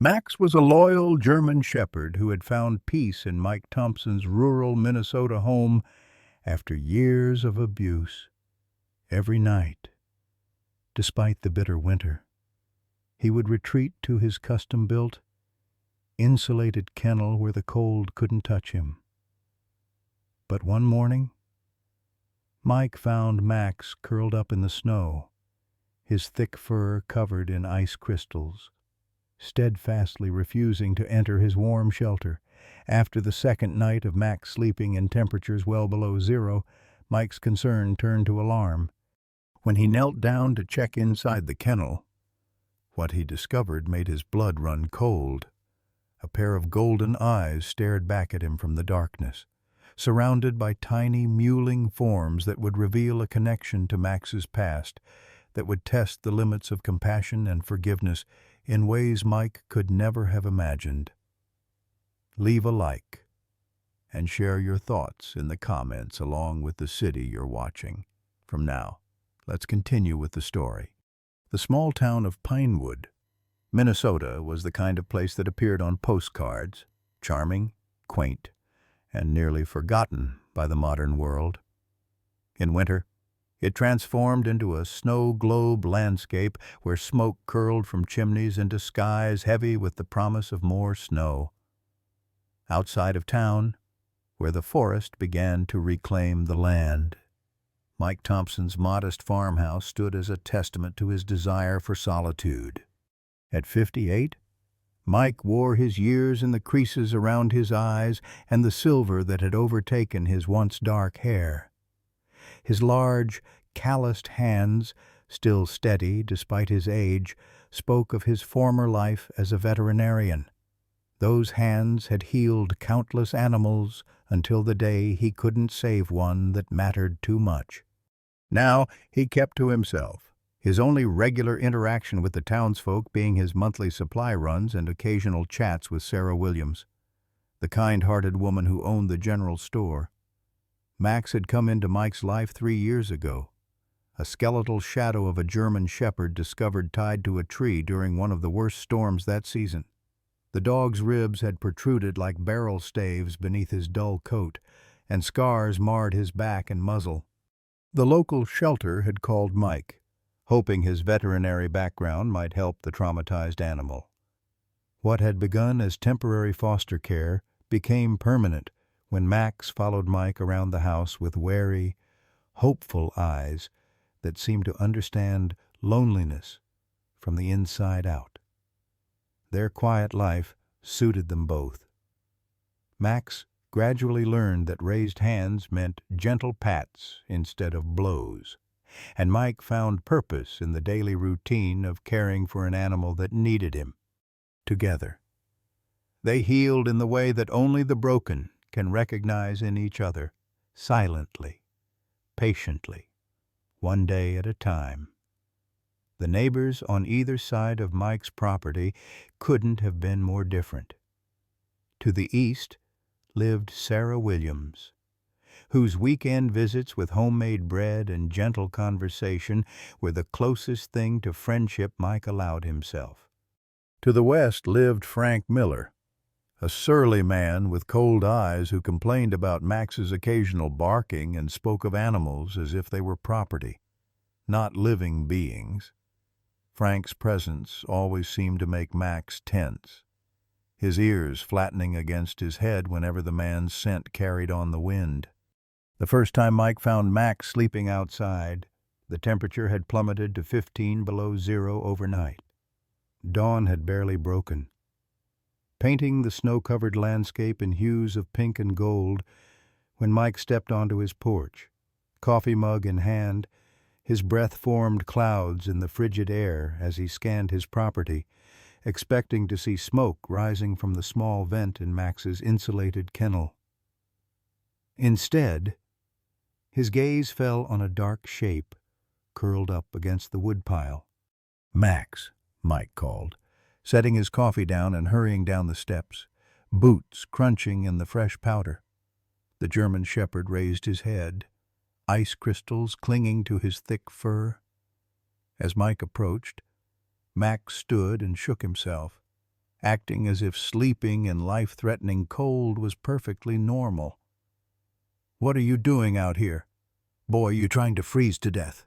Max was a loyal German shepherd who had found peace in Mike Thompson's rural Minnesota home after years of abuse. Every night, despite the bitter winter, he would retreat to his custom-built, insulated kennel where the cold couldn't touch him. But one morning, Mike found Max curled up in the snow, his thick fur covered in ice crystals, steadfastly refusing to enter his warm shelter. After the second night of Max sleeping in temperatures well below zero, Mike's concern turned to alarm. When he knelt down to check inside the kennel, what he discovered made his blood run cold. A pair of golden eyes stared back at him from the darkness, surrounded by tiny, mewling forms that would reveal a connection to Max's past, that would test the limits of compassion and forgiveness in ways Mike could never have imagined. Leave a like and share your thoughts in the comments along with the city you're watching. From now, let's continue with the story. The small town of Pinewood, Minnesota, was the kind of place that appeared on postcards, charming, quaint, and nearly forgotten by the modern world. In winter, it transformed into a snow globe landscape where smoke curled from chimneys into skies heavy with the promise of more snow. Outside of town, where the forest began to reclaim the land, Mike Thompson's modest farmhouse stood as a testament to his desire for solitude. At 58, Mike wore his years in the creases around his eyes and the silver that had overtaken his once dark hair. His large, calloused hands, still steady despite his age, spoke of his former life as a veterinarian. Those hands had healed countless animals until the day he couldn't save one that mattered too much. Now he kept to himself, his only regular interaction with the townsfolk being his monthly supply runs and occasional chats with Sarah Williams, the kind-hearted woman who owned the general store. Max had come into Mike's life 3 years ago, a skeletal shadow of a German shepherd discovered tied to a tree during one of the worst storms that season. The dog's ribs had protruded like barrel staves beneath his dull coat, and scars marred his back and muzzle. The local shelter had called Mike, hoping his veterinary background might help the traumatized animal. What had begun as temporary foster care became permanent when Max followed Mike around the house with wary, hopeful eyes that seemed to understand loneliness from the inside out. Their quiet life suited them both. Max gradually learned that raised hands meant gentle pats instead of blows, and Mike found purpose in the daily routine of caring for an animal that needed him. Together, they healed in the way that only the broken can recognize in each other, silently, patiently, one day at a time. The neighbors on either side of Mike's property couldn't have been more different. To the east lived Sarah Williams, whose weekend visits with homemade bread and gentle conversation were the closest thing to friendship Mike allowed himself. To the west lived Frank Miller, a surly man with cold eyes who complained about Max's occasional barking and spoke of animals as if they were property, not living beings. Frank's presence always seemed to make Max tense, his ears flattening against his head whenever the man's scent carried on the wind. The first time Mike found Max sleeping outside, the temperature had plummeted to 15 below zero overnight. Dawn had barely broken, painting the snow-covered landscape in hues of pink and gold when Mike stepped onto his porch, coffee mug in hand. His breath formed clouds in the frigid air as he scanned his property, expecting to see smoke rising from the small vent in Max's insulated kennel. Instead, his gaze fell on a dark shape curled up against the woodpile. "Max," Mike called, setting his coffee down and hurrying down the steps, boots crunching in the fresh powder. The German shepherd raised his head, ice crystals clinging to his thick fur. As Mike approached, Max stood and shook himself, acting as if sleeping in life-threatening cold was perfectly normal. "What are you doing out here? Boy, you trying to freeze to death."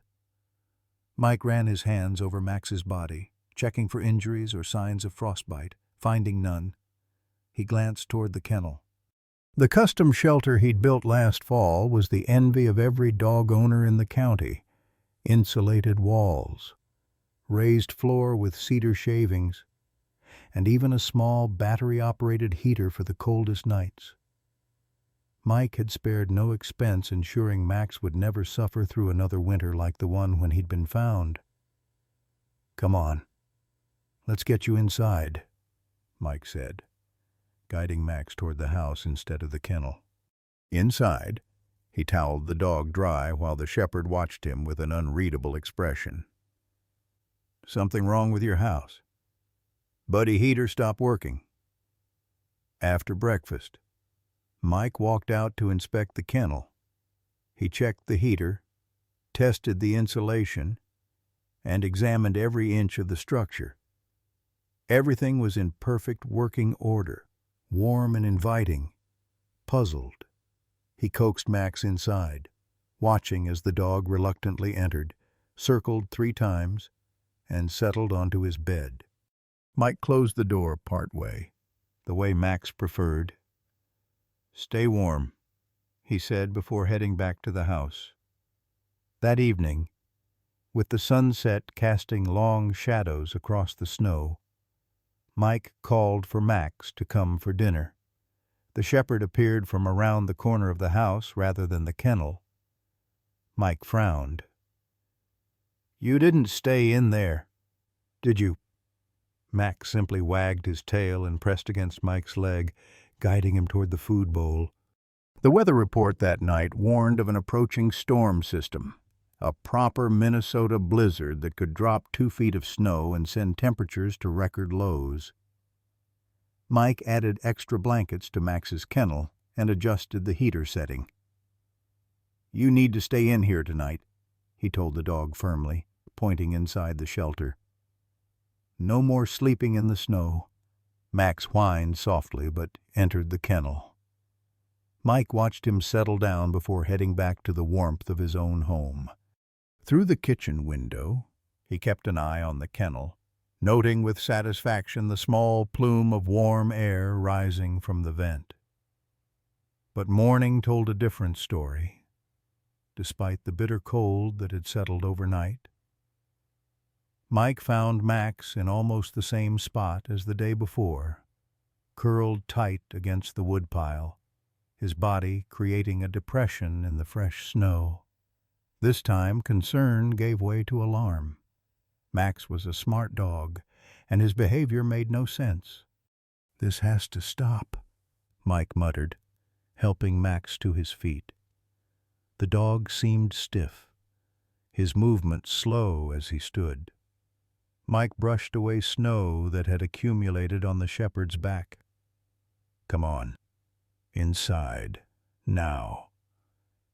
Mike ran his hands over Max's body, checking for injuries or signs of frostbite. Finding none, he glanced toward the kennel. The custom shelter he'd built last fall was the envy of every dog owner in the county. Insulated walls, raised floor with cedar shavings, and even a small battery-operated heater for the coldest nights. Mike had spared no expense ensuring Max would never suffer through another winter like the one when he'd been found. "Come on, let's get you inside," Mike said, guiding Max toward the house instead of the kennel. Inside, he toweled the dog dry while the shepherd watched him with an unreadable expression. "Something wrong with your house? Buddy heater stopped working?" After breakfast, Mike walked out to inspect the kennel. He checked the heater, tested the insulation, and examined every inch of the structure. Everything was in perfect working order, warm and inviting. Puzzled, he coaxed Max inside, watching as the dog reluctantly entered, circled 3 times, and settled onto his bed. Mike closed the door partway, the way Max preferred. "Stay warm," he said before heading back to the house. That evening, with the sunset casting long shadows across the snow, Mike called for Max to come for dinner. The shepherd appeared from around the corner of the house rather than the kennel. Mike frowned. "You didn't stay in there, did you?" Max simply wagged his tail and pressed against Mike's leg, guiding him toward the food bowl. The weather report that night warned of an approaching storm system, a proper Minnesota blizzard that could drop 2 feet of snow and send temperatures to record lows. Mike added extra blankets to Max's kennel and adjusted the heater setting. "You need to stay in here tonight," he told the dog firmly, pointing inside the shelter. "No more sleeping in the snow." Max whined softly but entered the kennel. Mike watched him settle down before heading back to the warmth of his own home. Through the kitchen window, he kept an eye on the kennel, noting with satisfaction the small plume of warm air rising from the vent. But morning told a different story, despite the bitter cold that had settled overnight. Mike found Max in almost the same spot as the day before, curled tight against the woodpile, his body creating a depression in the fresh snow. This time, concern gave way to alarm. Max was a smart dog, and his behavior made no sense. "This has to stop," Mike muttered, helping Max to his feet. The dog seemed stiff, his movements slow as he stood. Mike brushed away snow that had accumulated on the shepherd's back. "Come on. Inside. Now."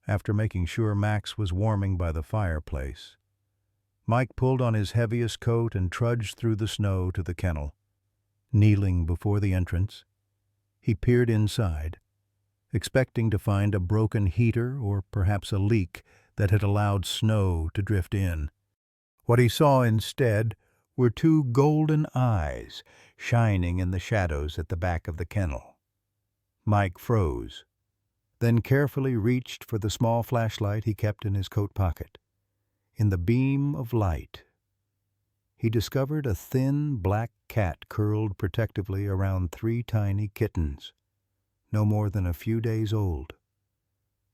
After making sure Max was warming by the fireplace, Mike pulled on his heaviest coat and trudged through the snow to the kennel. Kneeling before the entrance, he peered inside, expecting to find a broken heater or perhaps a leak that had allowed snow to drift in. What he saw instead were 2 golden eyes shining in the shadows at the back of the kennel. Mike froze, then carefully reached for the small flashlight he kept in his coat pocket. In the beam of light, he discovered a thin black cat curled protectively around 3 tiny kittens, no more than a few days old.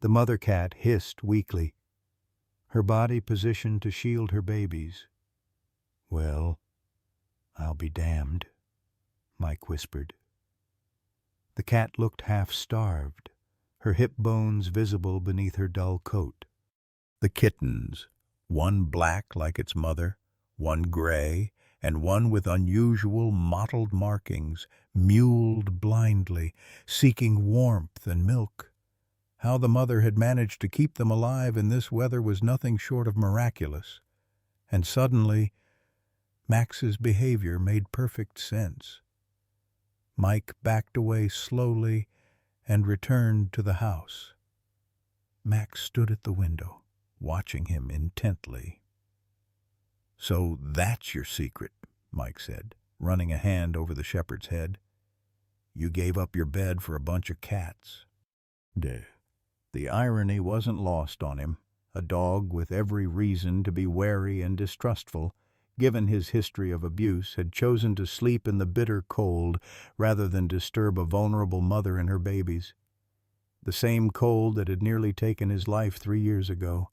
The mother cat hissed weakly, her body positioned to shield her babies. "Well, I'll be damned," Mike whispered. The cat looked half-starved, her hip bones visible beneath her dull coat. The kittens, one black like its mother, one gray, and one with unusual mottled markings, mewled blindly, seeking warmth and milk. How the mother had managed to keep them alive in this weather was nothing short of miraculous. And suddenly, Max's behavior made perfect sense. Mike backed away slowly and returned to the house. Max stood at the window, watching him intently. "So that's your secret," Mike said, running a hand over the shepherd's head. "You gave up your bed for a bunch of cats." The irony wasn't lost on him. A dog with every reason to be wary and distrustful, given his history of abuse, had chosen to sleep in the bitter cold rather than disturb a vulnerable mother and her babies. The same cold that had nearly taken his life 3 years ago.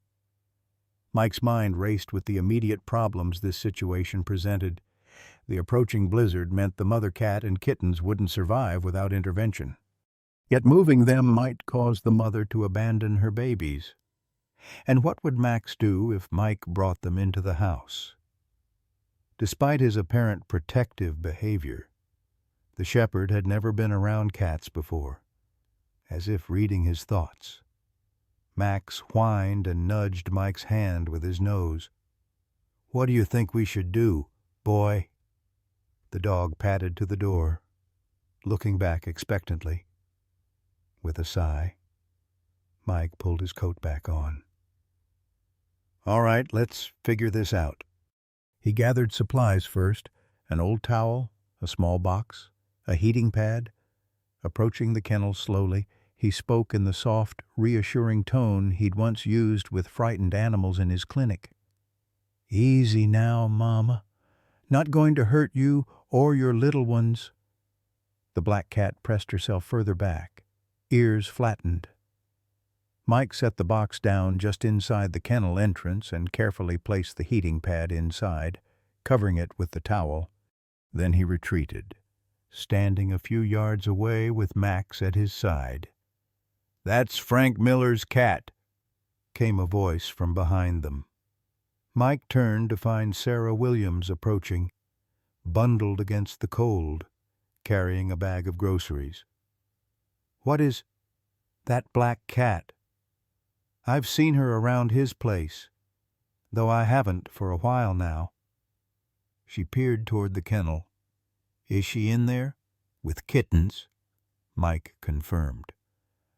Mike's mind raced with the immediate problems this situation presented. The approaching blizzard meant the mother cat and kittens wouldn't survive without intervention. Yet moving them might cause the mother to abandon her babies. And what would Max do if Mike brought them into the house? Despite his apparent protective behavior, the shepherd had never been around cats before. As if reading his thoughts, Max whined and nudged Mike's hand with his nose. "What do you think we should do, boy?" The dog padded to the door, looking back expectantly. With a sigh, Mike pulled his coat back on. "All right, let's figure this out." He gathered supplies first, an old towel, a small box, a heating pad. Approaching the kennel slowly, he spoke in the soft, reassuring tone he'd once used with frightened animals in his clinic. "Easy now, Mama. Not going to hurt you or your little ones." The black cat pressed herself further back, ears flattened. Mike set the box down just inside the kennel entrance and carefully placed the heating pad inside, covering it with the towel. Then he retreated, standing a few yards away with Max at his side. "That's Frank Miller's cat," came a voice from behind them. Mike turned to find Sarah Williams approaching, bundled against the cold, carrying a bag of groceries. "What is that black cat? I've seen her around his place, though I haven't for a while now." She peered toward the kennel. "Is she in there?" "With kittens," Mike confirmed.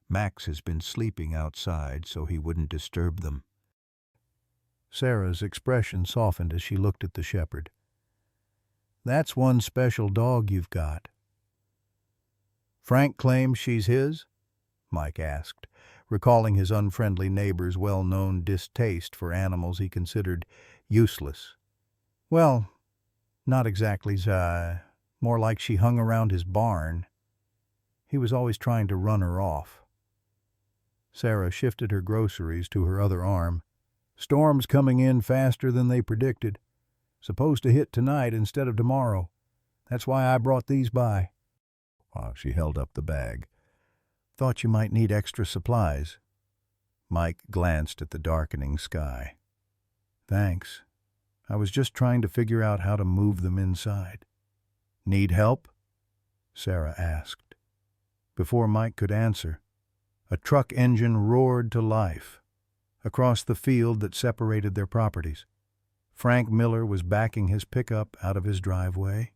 "Max has been sleeping outside so he wouldn't disturb them." Sarah's expression softened as she looked at the shepherd. "That's one special dog you've got." "Frank claims she's his?" Mike asked, recalling his unfriendly neighbor's well-known distaste for animals he considered useless. "Well, not exactly, more like she hung around his barn. He was always trying to run her off." Sarah shifted her groceries to her other arm. "Storm's coming in faster than they predicted. Supposed to hit tonight instead of tomorrow. That's why I brought these by." She held up the bag. "Thought you might need extra supplies." Mike glanced at the darkening sky. "Thanks. I was just trying to figure out how to move them inside." "Need help?" Sarah asked. Before Mike could answer, a truck engine roared to life across the field that separated their properties. Frank Miller was backing his pickup out of his driveway.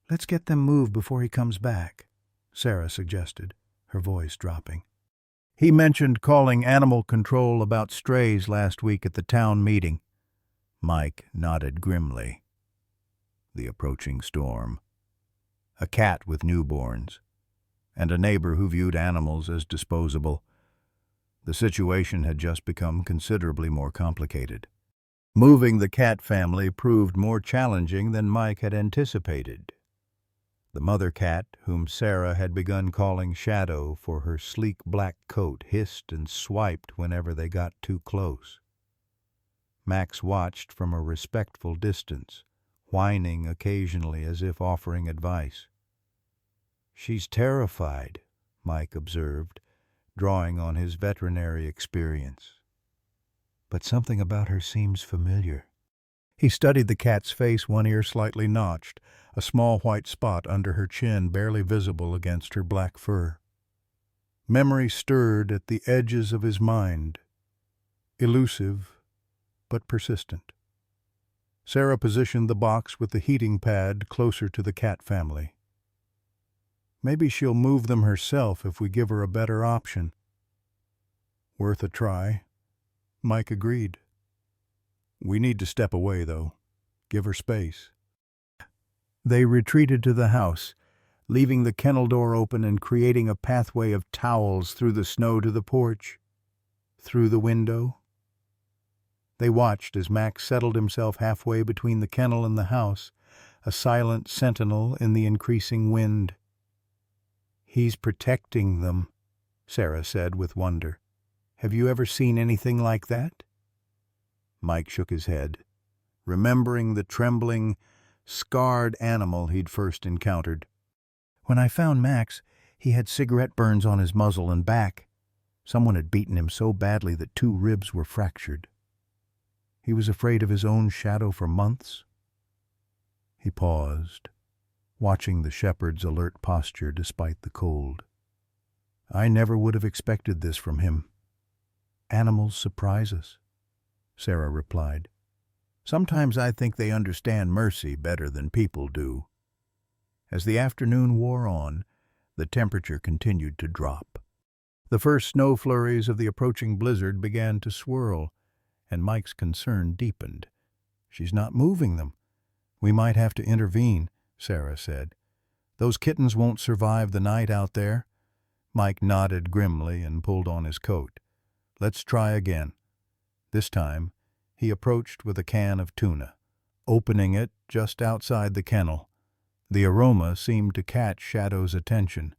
"Let's get them moved before he comes back," Sarah suggested, her voice dropping. "He mentioned calling animal control about strays last week at the town meeting." Mike nodded grimly. The approaching storm, a cat with newborns, and a neighbor who viewed animals as disposable. The situation had just become considerably more complicated. Moving the cat family proved more challenging than Mike had anticipated. The mother cat, whom Sarah had begun calling Shadow for her sleek black coat, hissed and swiped whenever they got too close. Max watched from a respectful distance, whining occasionally as if offering advice. "She's terrified," Mike observed, drawing on his veterinary experience. "But something about her seems familiar." He studied the cat's face, one ear slightly notched, a small white spot under her chin barely visible against her black fur. Memory stirred at the edges of his mind, elusive but persistent. Sarah positioned the box with the heating pad closer to the cat family. Maybe she'll move them herself if we give her a better option." "Worth a try," Mike agreed. "We need to step away, though. Give her space." They retreated to the house, leaving the kennel door open and creating a pathway of towels through the snow to the porch. Through the window. They watched as Max settled himself halfway between the kennel and the house, a silent sentinel in the increasing wind. "He's protecting them," Sarah said with wonder. "Have you ever seen anything like that?" Mike shook his head, remembering the trembling, scarred animal he'd first encountered. "When I found Max, he had cigarette burns on his muzzle and back. Someone had beaten him so badly that 2 ribs were fractured. He was afraid of his own shadow for months." He paused, watching the shepherd's alert posture despite the cold. "I never would have expected this from him." "Animals surprise us," Sarah replied. "Sometimes I think they understand mercy better than people do." As the afternoon wore on, the temperature continued to drop. The first snow flurries of the approaching blizzard began to swirl, and Mike's concern deepened. "She's not moving them. We might have to intervene," Sarah said. "Those kittens won't survive the night out there." Mike nodded grimly and pulled on his coat. "Let's try again." This time, he approached with a can of tuna, opening it just outside the kennel. The aroma seemed to catch Shadow's attention.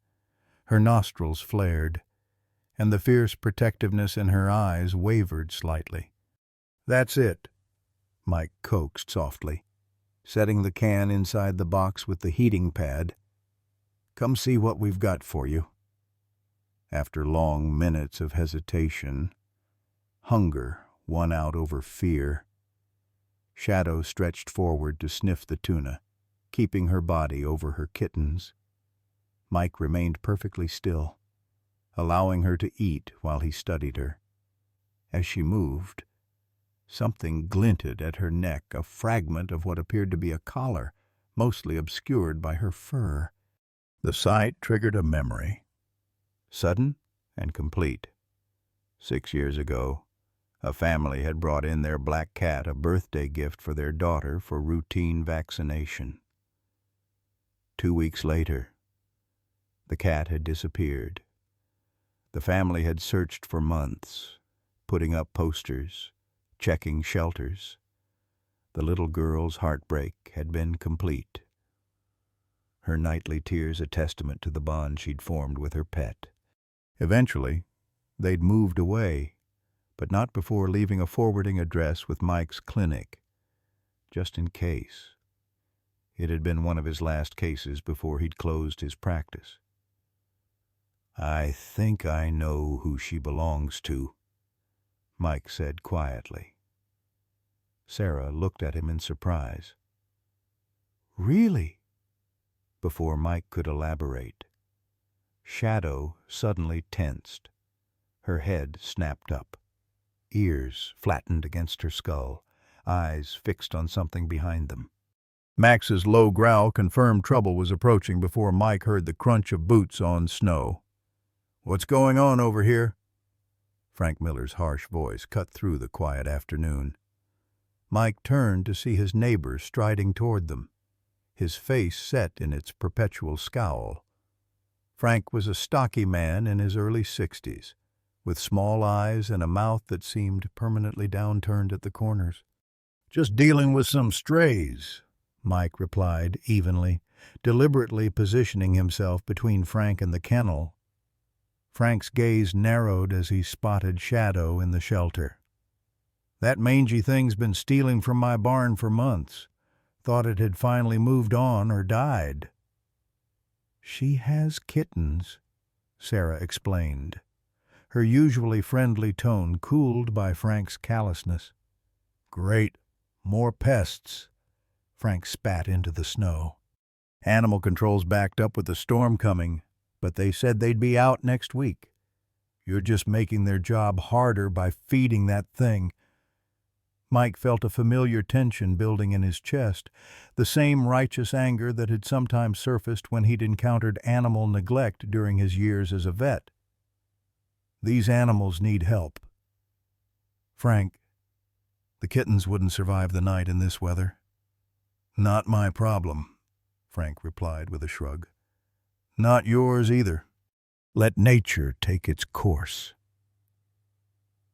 Her nostrils flared, and the fierce protectiveness in her eyes wavered slightly. "That's it," Mike coaxed softly, setting the can inside the box with the heating pad. "Come see what we've got for you." After long minutes of hesitation, hunger won out over fear. Shadow stretched forward to sniff the tuna, keeping her body over her kittens. Mike remained perfectly still, allowing her to eat while he studied her. As she moved, something glinted at her neck, a fragment of what appeared to be a collar, mostly obscured by her fur. The sight triggered a memory, sudden and complete. 6 years ago, a family had brought in their black cat, a birthday gift for their daughter for routine vaccination. 2 weeks later, the cat had disappeared. The family had searched for months, putting up posters, checking shelters. The little girl's heartbreak had been complete. Her nightly tears a testament to the bond she'd formed with her pet. Eventually, they'd moved away, but not before leaving a forwarding address with Mike's clinic, just in case. It had been one of his last cases before he'd closed his practice. "I think I know who she belongs to," Mike said quietly. Sarah looked at him in surprise. "Really?" Before Mike could elaborate, Shadow suddenly tensed. Her head snapped up, ears flattened against her skull, eyes fixed on something behind them. Max's low growl confirmed trouble was approaching before Mike heard the crunch of boots on snow. "What's going on over here?" Frank Miller's harsh voice cut through the quiet afternoon. Mike turned to see his neighbor striding toward them, his face set in its perpetual scowl. Frank was a stocky man in his early 60s, with small eyes and a mouth that seemed permanently downturned at the corners. "Just dealing with some strays," Mike replied evenly, deliberately positioning himself between Frank and the kennel. Frank's gaze narrowed as he spotted Shadow in the shelter. "That mangy thing's been stealing from my barn for months. Thought it had finally moved on or died." "She has kittens," Sarah explained, her usually friendly tone cooled by Frank's callousness. "Great. More pests." Frank spat into the snow. "Animal control's backed up with the storm coming, but they said they'd be out next week. You're just making their job harder by feeding that thing." Mike felt a familiar tension building in his chest, the same righteous anger that had sometimes surfaced when he'd encountered animal neglect during his years as a vet. These animals need help. Frank, the kittens wouldn't survive the night in this weather. Not my problem, Frank replied with a shrug. Not yours either. Let nature take its course.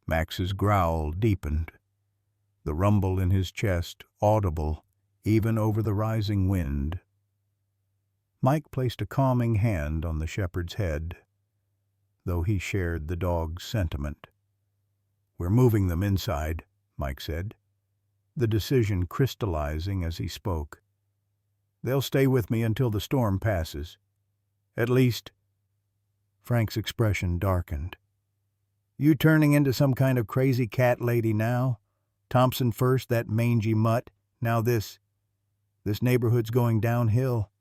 Max's growl deepened, the rumble in his chest audible even over the rising wind. Mike placed a calming hand on the shepherd's head, though he shared the dog's sentiment. We're moving them inside, Mike said, the decision crystallizing as he spoke. They'll stay with me until the storm passes. At least. Frank's expression darkened. You turning into some kind of crazy cat lady now? Thompson first, that mangy mutt. Now this neighborhood's going downhill.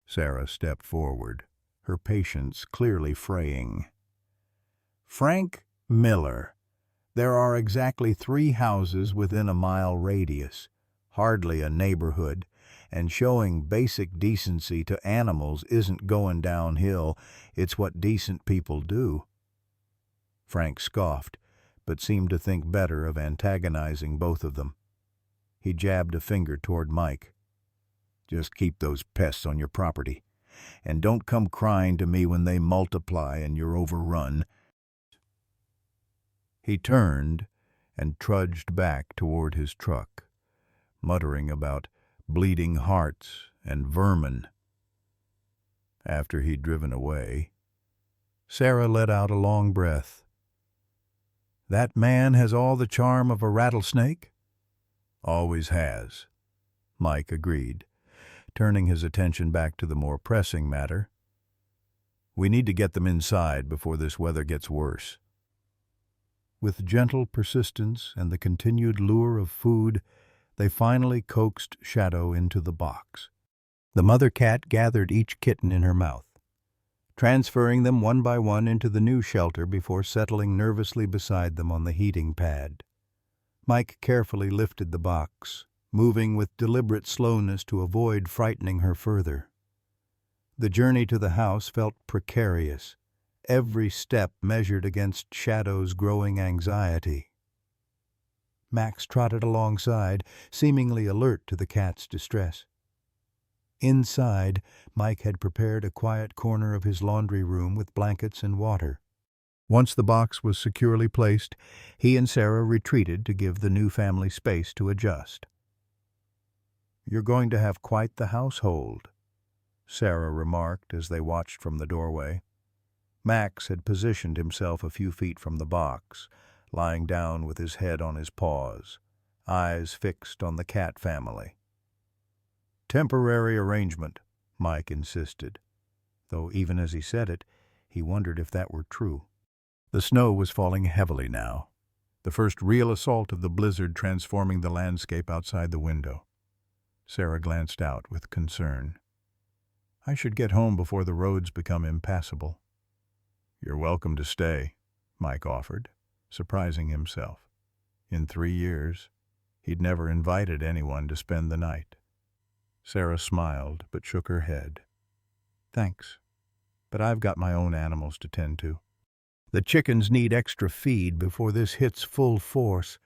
Sarah stepped forward, her patience clearly fraying. Frank Miller. There are exactly 3 houses within a mile radius, hardly a neighborhood, and showing basic decency to animals isn't going downhill, it's what decent people do. Frank scoffed, but seemed to think better of antagonizing both of them. He jabbed a finger toward Mike. Just keep those pests on your property, and don't come crying to me when they multiply and you're overrun. He turned and trudged back toward his truck, muttering about bleeding hearts and vermin. After he'd driven away, Sarah let out a long breath. That man has all the charm of a rattlesnake? Always has, Mike agreed, turning his attention back to the more pressing matter. We need to get them inside before this weather gets worse. With gentle persistence and the continued lure of food, they finally coaxed Shadow into the box. The mother cat gathered each kitten in her mouth, transferring them one by one into the new shelter before settling nervously beside them on the heating pad. Mike carefully lifted the box, moving with deliberate slowness to avoid frightening her further. The journey to the house felt precarious, every step measured against Shadow's growing anxiety. Max trotted alongside, seemingly alert to the cat's distress. Inside, Mike had prepared a quiet corner of his laundry room with blankets and water. Once the box was securely placed, he and Sarah retreated to give the new family space to adjust. You're going to have quite the household, Sarah remarked as they watched from the doorway. Max had positioned himself a few feet from the box, lying down with his head on his paws, eyes fixed on the cat family. Temporary arrangement, Mike insisted, though even as he said it, he wondered if that were true. The snow was falling heavily now, the first real assault of the blizzard transforming the landscape outside the window. Sarah glanced out with concern. I should get home before the roads become impassable. You're welcome to stay, Mike offered, surprising himself. In 3 years, he'd never invited anyone to spend the night. Sarah smiled but shook her head. Thanks, but I've got my own animals to tend to. The chickens need extra feed before this hits full force,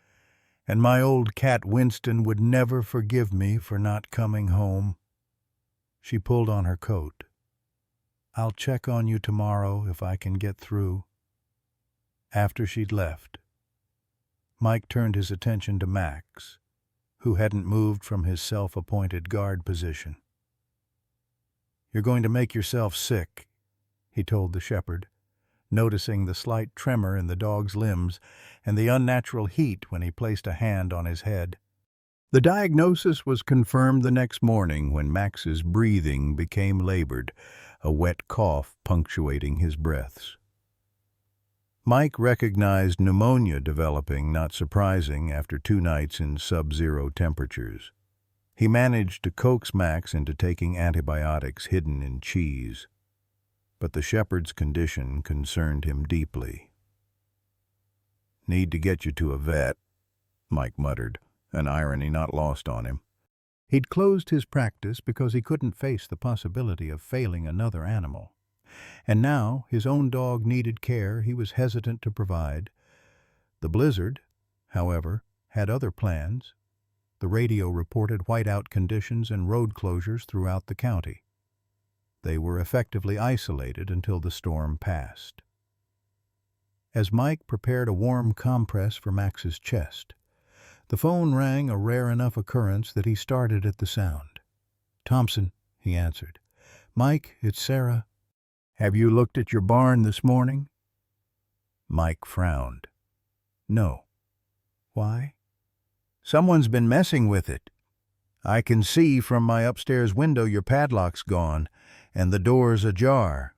and my old cat Winston would never forgive me for not coming home. She pulled on her coat. I'll check on you tomorrow if I can get through. After she'd left, Mike turned his attention to Max, who hadn't moved from his self-appointed guard position. You're going to make yourself sick, he told the shepherd, noticing the slight tremor in the dog's limbs and the unnatural heat when he placed a hand on his head. The diagnosis was confirmed the next morning when Max's breathing became labored, a wet cough punctuating his breaths. Mike recognized pneumonia developing, not surprising, after 2 nights in sub-zero temperatures. He managed to coax Max into taking antibiotics hidden in cheese, but the shepherd's condition concerned him deeply. Need to get you to a vet, Mike muttered, an irony not lost on him. He'd closed his practice because he couldn't face the possibility of failing another animal. And now his own dog needed care he was hesitant to provide. The blizzard, however, had other plans. The radio reported whiteout conditions and road closures throughout the county. They were effectively isolated until the storm passed. As Mike prepared a warm compress for Max's chest, the phone rang, a rare enough occurrence that he started at the sound. "Thompson," he answered. "Mike, it's Sarah. Have you looked at your barn this morning?" Mike frowned. "No." "Why?" "Someone's been messing with it. I can see from my upstairs window your padlock's gone, and the door's ajar."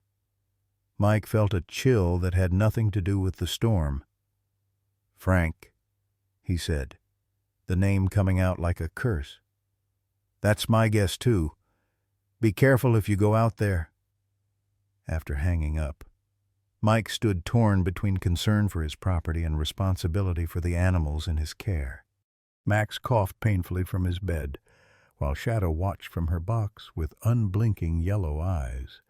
Mike felt a chill that had nothing to do with the storm. "Frank," he said, the name coming out like a curse. "That's my guess, too. Be careful if you go out there." After hanging up, Mike stood torn between concern for his property and responsibility for the animals in his care. Max coughed painfully from his bed, while Shadow watched from her box with unblinking yellow eyes.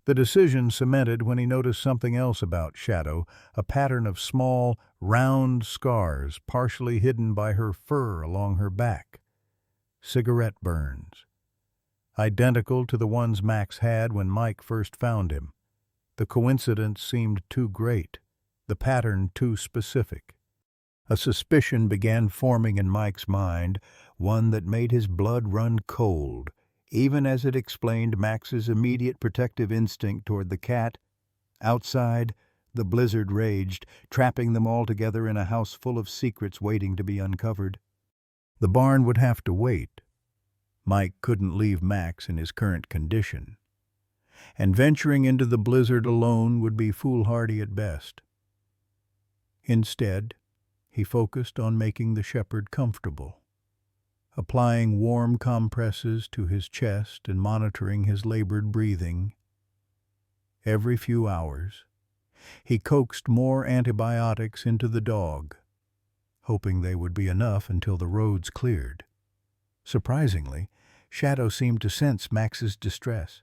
The decision cemented when he noticed something else about Shadow, a pattern of small, round scars partially hidden by her fur along her back. Cigarette burns. Identical to the ones Max had when Mike first found him. The coincidence seemed too great, the pattern too specific. A suspicion began forming in Mike's mind, one that made his blood run cold, even as it explained Max's immediate protective instinct toward the cat. Outside, the blizzard raged, trapping them all together in a house full of secrets waiting to be uncovered. The barn would have to wait. Mike couldn't leave Max in his current condition, and venturing into the blizzard alone would be foolhardy at best. Instead, he focused on making the shepherd comfortable, applying warm compresses to his chest and monitoring his labored breathing. Every few hours, he coaxed more antibiotics into the dog, hoping they would be enough until the roads cleared. Surprisingly, Shadow seemed to sense Max's distress.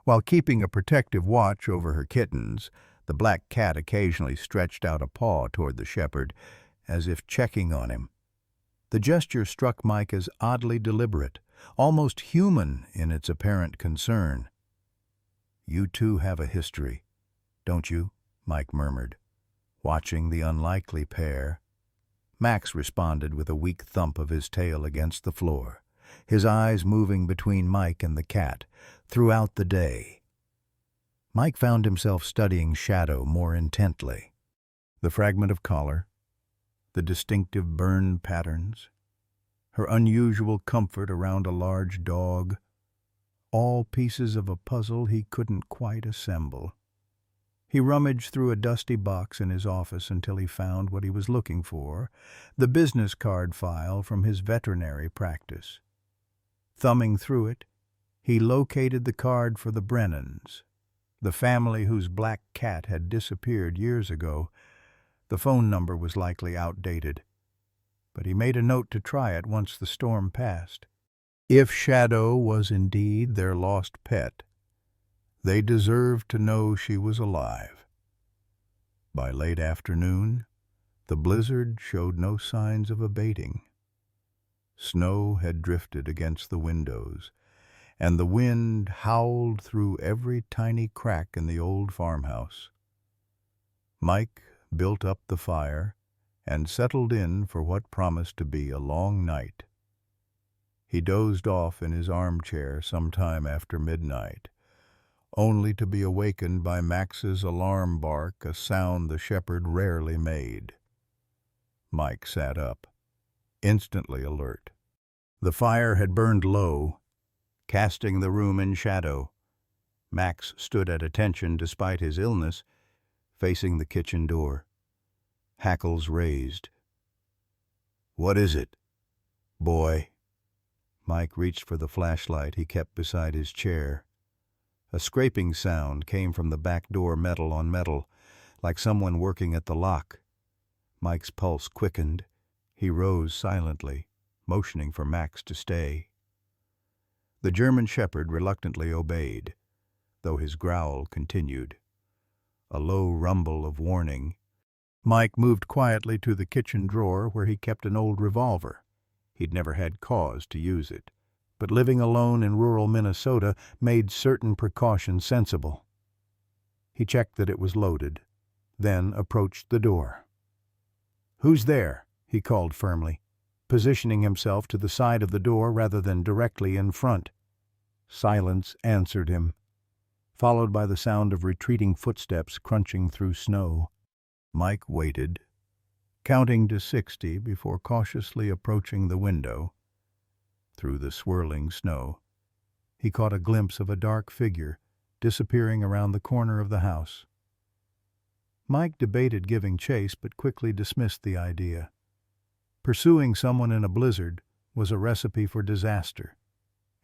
While keeping a protective watch over her kittens, the black cat occasionally stretched out a paw toward the shepherd, as if checking on him. The gesture struck Mike as oddly deliberate, almost human in its apparent concern. "You too have a history, don't you?" Mike murmured, watching the unlikely pair. Max responded with a weak thump of his tail against the floor, his eyes moving between Mike and the cat throughout the day. Mike found himself studying Shadow more intently. The fragment of collar, the distinctive burn patterns, her unusual comfort around a large dog, all pieces of a puzzle he couldn't quite assemble. He rummaged through a dusty box in his office until he found what he was looking for, the business card file from his veterinary practice. Thumbing through it, he located the card for the Brennans, the family whose black cat had disappeared years ago. The phone number was likely outdated, but he made a note to try it once the storm passed. If Shadow was indeed their lost pet, they deserved to know she was alive. By late afternoon, the blizzard showed no signs of abating. Snow had drifted against the windows, and the wind howled through every tiny crack in the old farmhouse. Mike built up the fire and settled in for what promised to be a long night. He dozed off in his armchair sometime after midnight, only to be awakened by Max's alarm bark, a sound the shepherd rarely made. Mike sat up, instantly alert. The fire had burned low, casting the room in shadow. Max stood at attention despite his illness, facing the kitchen door, hackles raised. "What is it, boy?" Mike reached for the flashlight he kept beside his chair. A scraping sound came from the back door, metal on metal, like someone working at the lock. Mike's pulse quickened. He rose silently, motioning for Max to stay. The German shepherd reluctantly obeyed, though his growl continued. A low rumble of warning. Mike moved quietly to the kitchen drawer where he kept an old revolver. He'd never had cause to use it, but living alone in rural Minnesota made certain precautions sensible. He checked that it was loaded, then approached the door. "Who's there?" he called firmly, positioning himself to the side of the door rather than directly in front. Silence answered him, followed by the sound of retreating footsteps crunching through snow. Mike waited, counting to 60 before cautiously approaching the window. Through the swirling snow, he caught a glimpse of a dark figure disappearing around the corner of the house. Mike debated giving chase but quickly dismissed the idea. Pursuing someone in a blizzard was a recipe for disaster,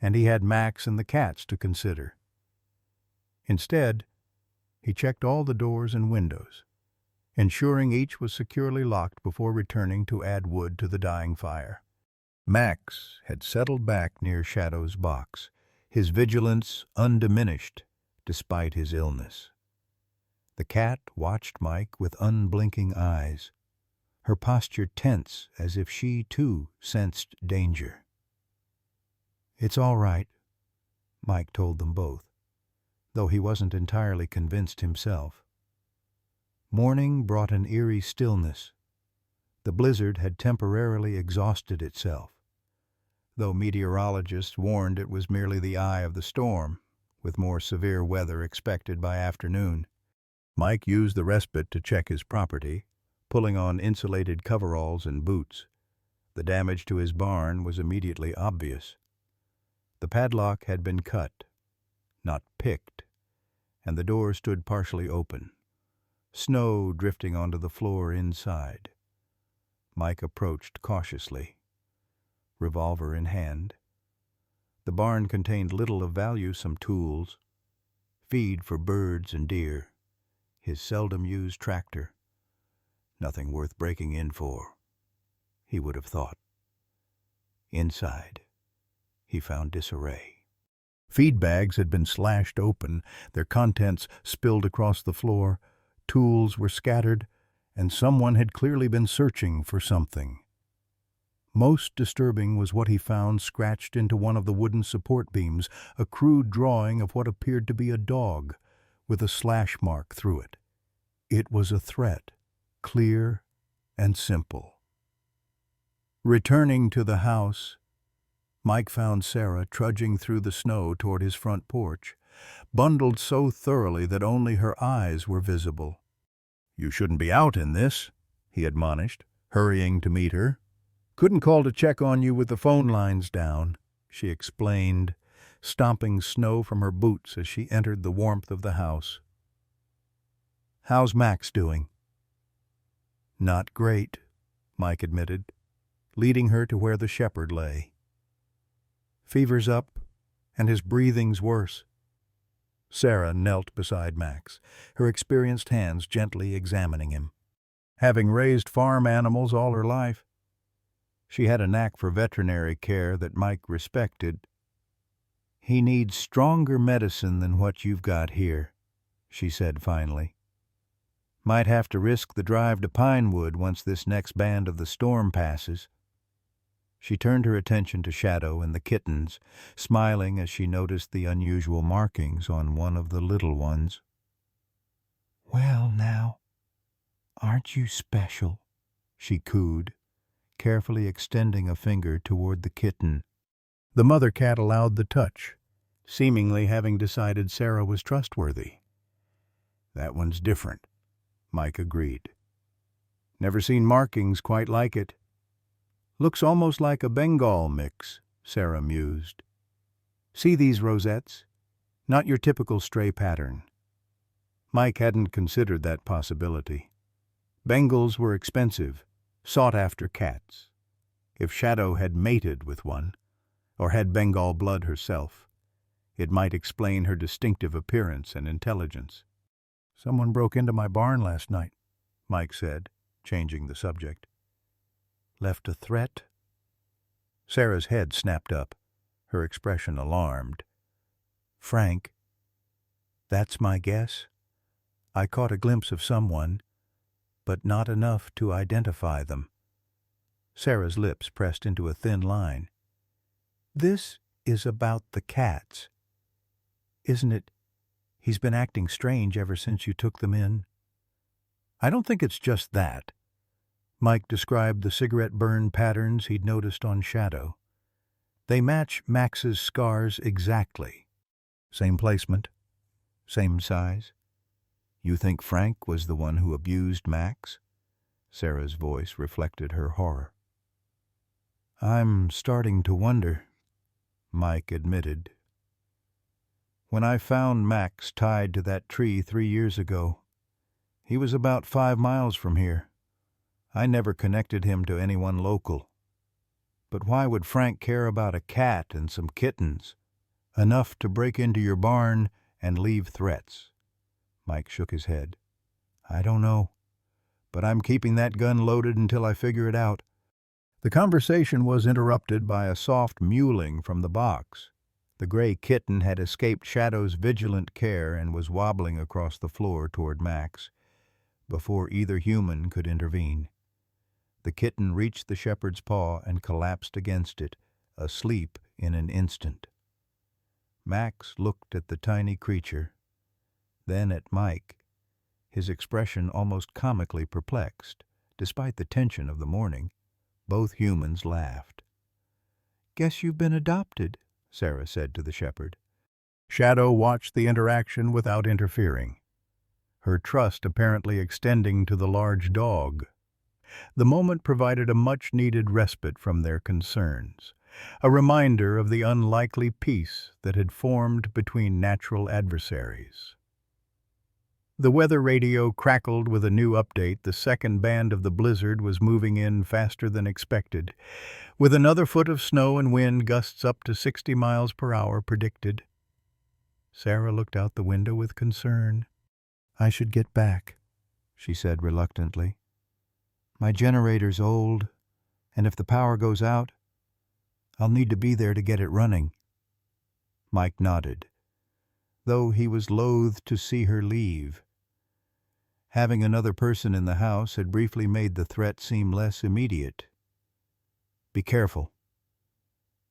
and he had Max and the cats to consider. Instead, he checked all the doors and windows, ensuring each was securely locked before returning to add wood to the dying fire. Max had settled back near Shadow's box, his vigilance undiminished despite his illness. The cat watched Mike with unblinking eyes, her posture tense as if she, too, sensed danger. "It's all right," Mike told them both, though he wasn't entirely convinced himself. Morning brought an eerie stillness. The blizzard had temporarily exhausted itself, though meteorologists warned it was merely the eye of the storm, with more severe weather expected by afternoon. Mike used the respite to check his property, pulling on insulated coveralls and boots. The damage to his barn was immediately obvious. The padlock had been cut, not picked, and the door stood partially open, snow drifting onto the floor inside. Mike approached cautiously, revolver in hand. The barn contained little of value, some tools, feed for birds and deer, his seldom-used tractor. Nothing worth breaking in for, he would have thought. Inside, he found disarray. Feed bags had been slashed open, their contents spilled across the floor, tools were scattered, and someone had clearly been searching for something. Most disturbing was what he found scratched into one of the wooden support beams, a crude drawing of what appeared to be a dog, with a slash mark through it. It was a threat, clear and simple. Returning to the house, Mike found Sarah trudging through the snow toward his front porch, bundled so thoroughly that only her eyes were visible. "You shouldn't be out in this," he admonished, hurrying to meet her. "Couldn't call to check on you with the phone lines down," she explained, stomping snow from her boots as she entered the warmth of the house. "How's Max doing?" "Not great," Mike admitted, leading her to where the shepherd lay. "Fever's up, and his breathing's worse." Sarah knelt beside Max, her experienced hands gently examining him. Having raised farm animals all her life, she had a knack for veterinary care that Mike respected. "He needs stronger medicine than what you've got here," she said finally. "Might have to risk the drive to Pinewood once this next band of the storm passes." She turned her attention to Shadow and the kittens, smiling as she noticed the unusual markings on one of the little ones. "Well, now, aren't you special?" she cooed, carefully extending a finger toward the kitten. The mother cat allowed the touch, seemingly having decided Sarah was trustworthy. "That one's different," Mike agreed. "Never seen markings quite like it." "Looks almost like a Bengal mix," Sarah mused. "See these rosettes? Not your typical stray pattern." Mike hadn't considered that possibility. Bengals were expensive, sought-after cats. If Shadow had mated with one, or had Bengal blood herself, it might explain her distinctive appearance and intelligence. "Someone broke into my barn last night," Mike said, changing the subject. "Left a threat?" Sarah's head snapped up, her expression alarmed. "Frank, that's my guess. I caught a glimpse of someone, but not enough to identify them." Sarah's lips pressed into a thin line. "This is about the cats, isn't it? He's been acting strange ever since you took them in." "I don't think it's just that." Mike described the cigarette burn patterns he'd noticed on Shadow. "They match Max's scars exactly. Same placement, same size." "You think Frank was the one who abused Max?" Sarah's voice reflected her horror. "I'm starting to wonder," Mike admitted. "When I found Max tied to that tree 3 years ago, he was about 5 miles from here. I never connected him to anyone local. But why would Frank care about a cat and some kittens? Enough to break into your barn and leave threats." Mike shook his head. "I don't know, but I'm keeping that gun loaded until I figure it out." The conversation was interrupted by a soft mewling from the box. The gray kitten had escaped Shadow's vigilant care and was wobbling across the floor toward Max, before either human could intervene. The kitten reached the shepherd's paw and collapsed against it, asleep in an instant. Max looked at the tiny creature, then at Mike, his expression almost comically perplexed. Despite the tension of the morning, both humans laughed. "Guess you've been adopted," Sarah said to the shepherd. Shadow watched the interaction without interfering, her trust apparently extending to the large dog. The moment provided a much-needed respite from their concerns, a reminder of the unlikely peace that had formed between natural adversaries. The weather radio crackled with a new update. The second band of the blizzard was moving in faster than expected, with another foot of snow and wind gusts up to 60 miles per hour predicted. Sarah looked out the window with concern. "I should get back," she said reluctantly. "My generator's old, and if the power goes out, I'll need to be there to get it running." Mike nodded, though he was loath to see her leave. Having another person in the house had briefly made the threat seem less immediate. "Be careful.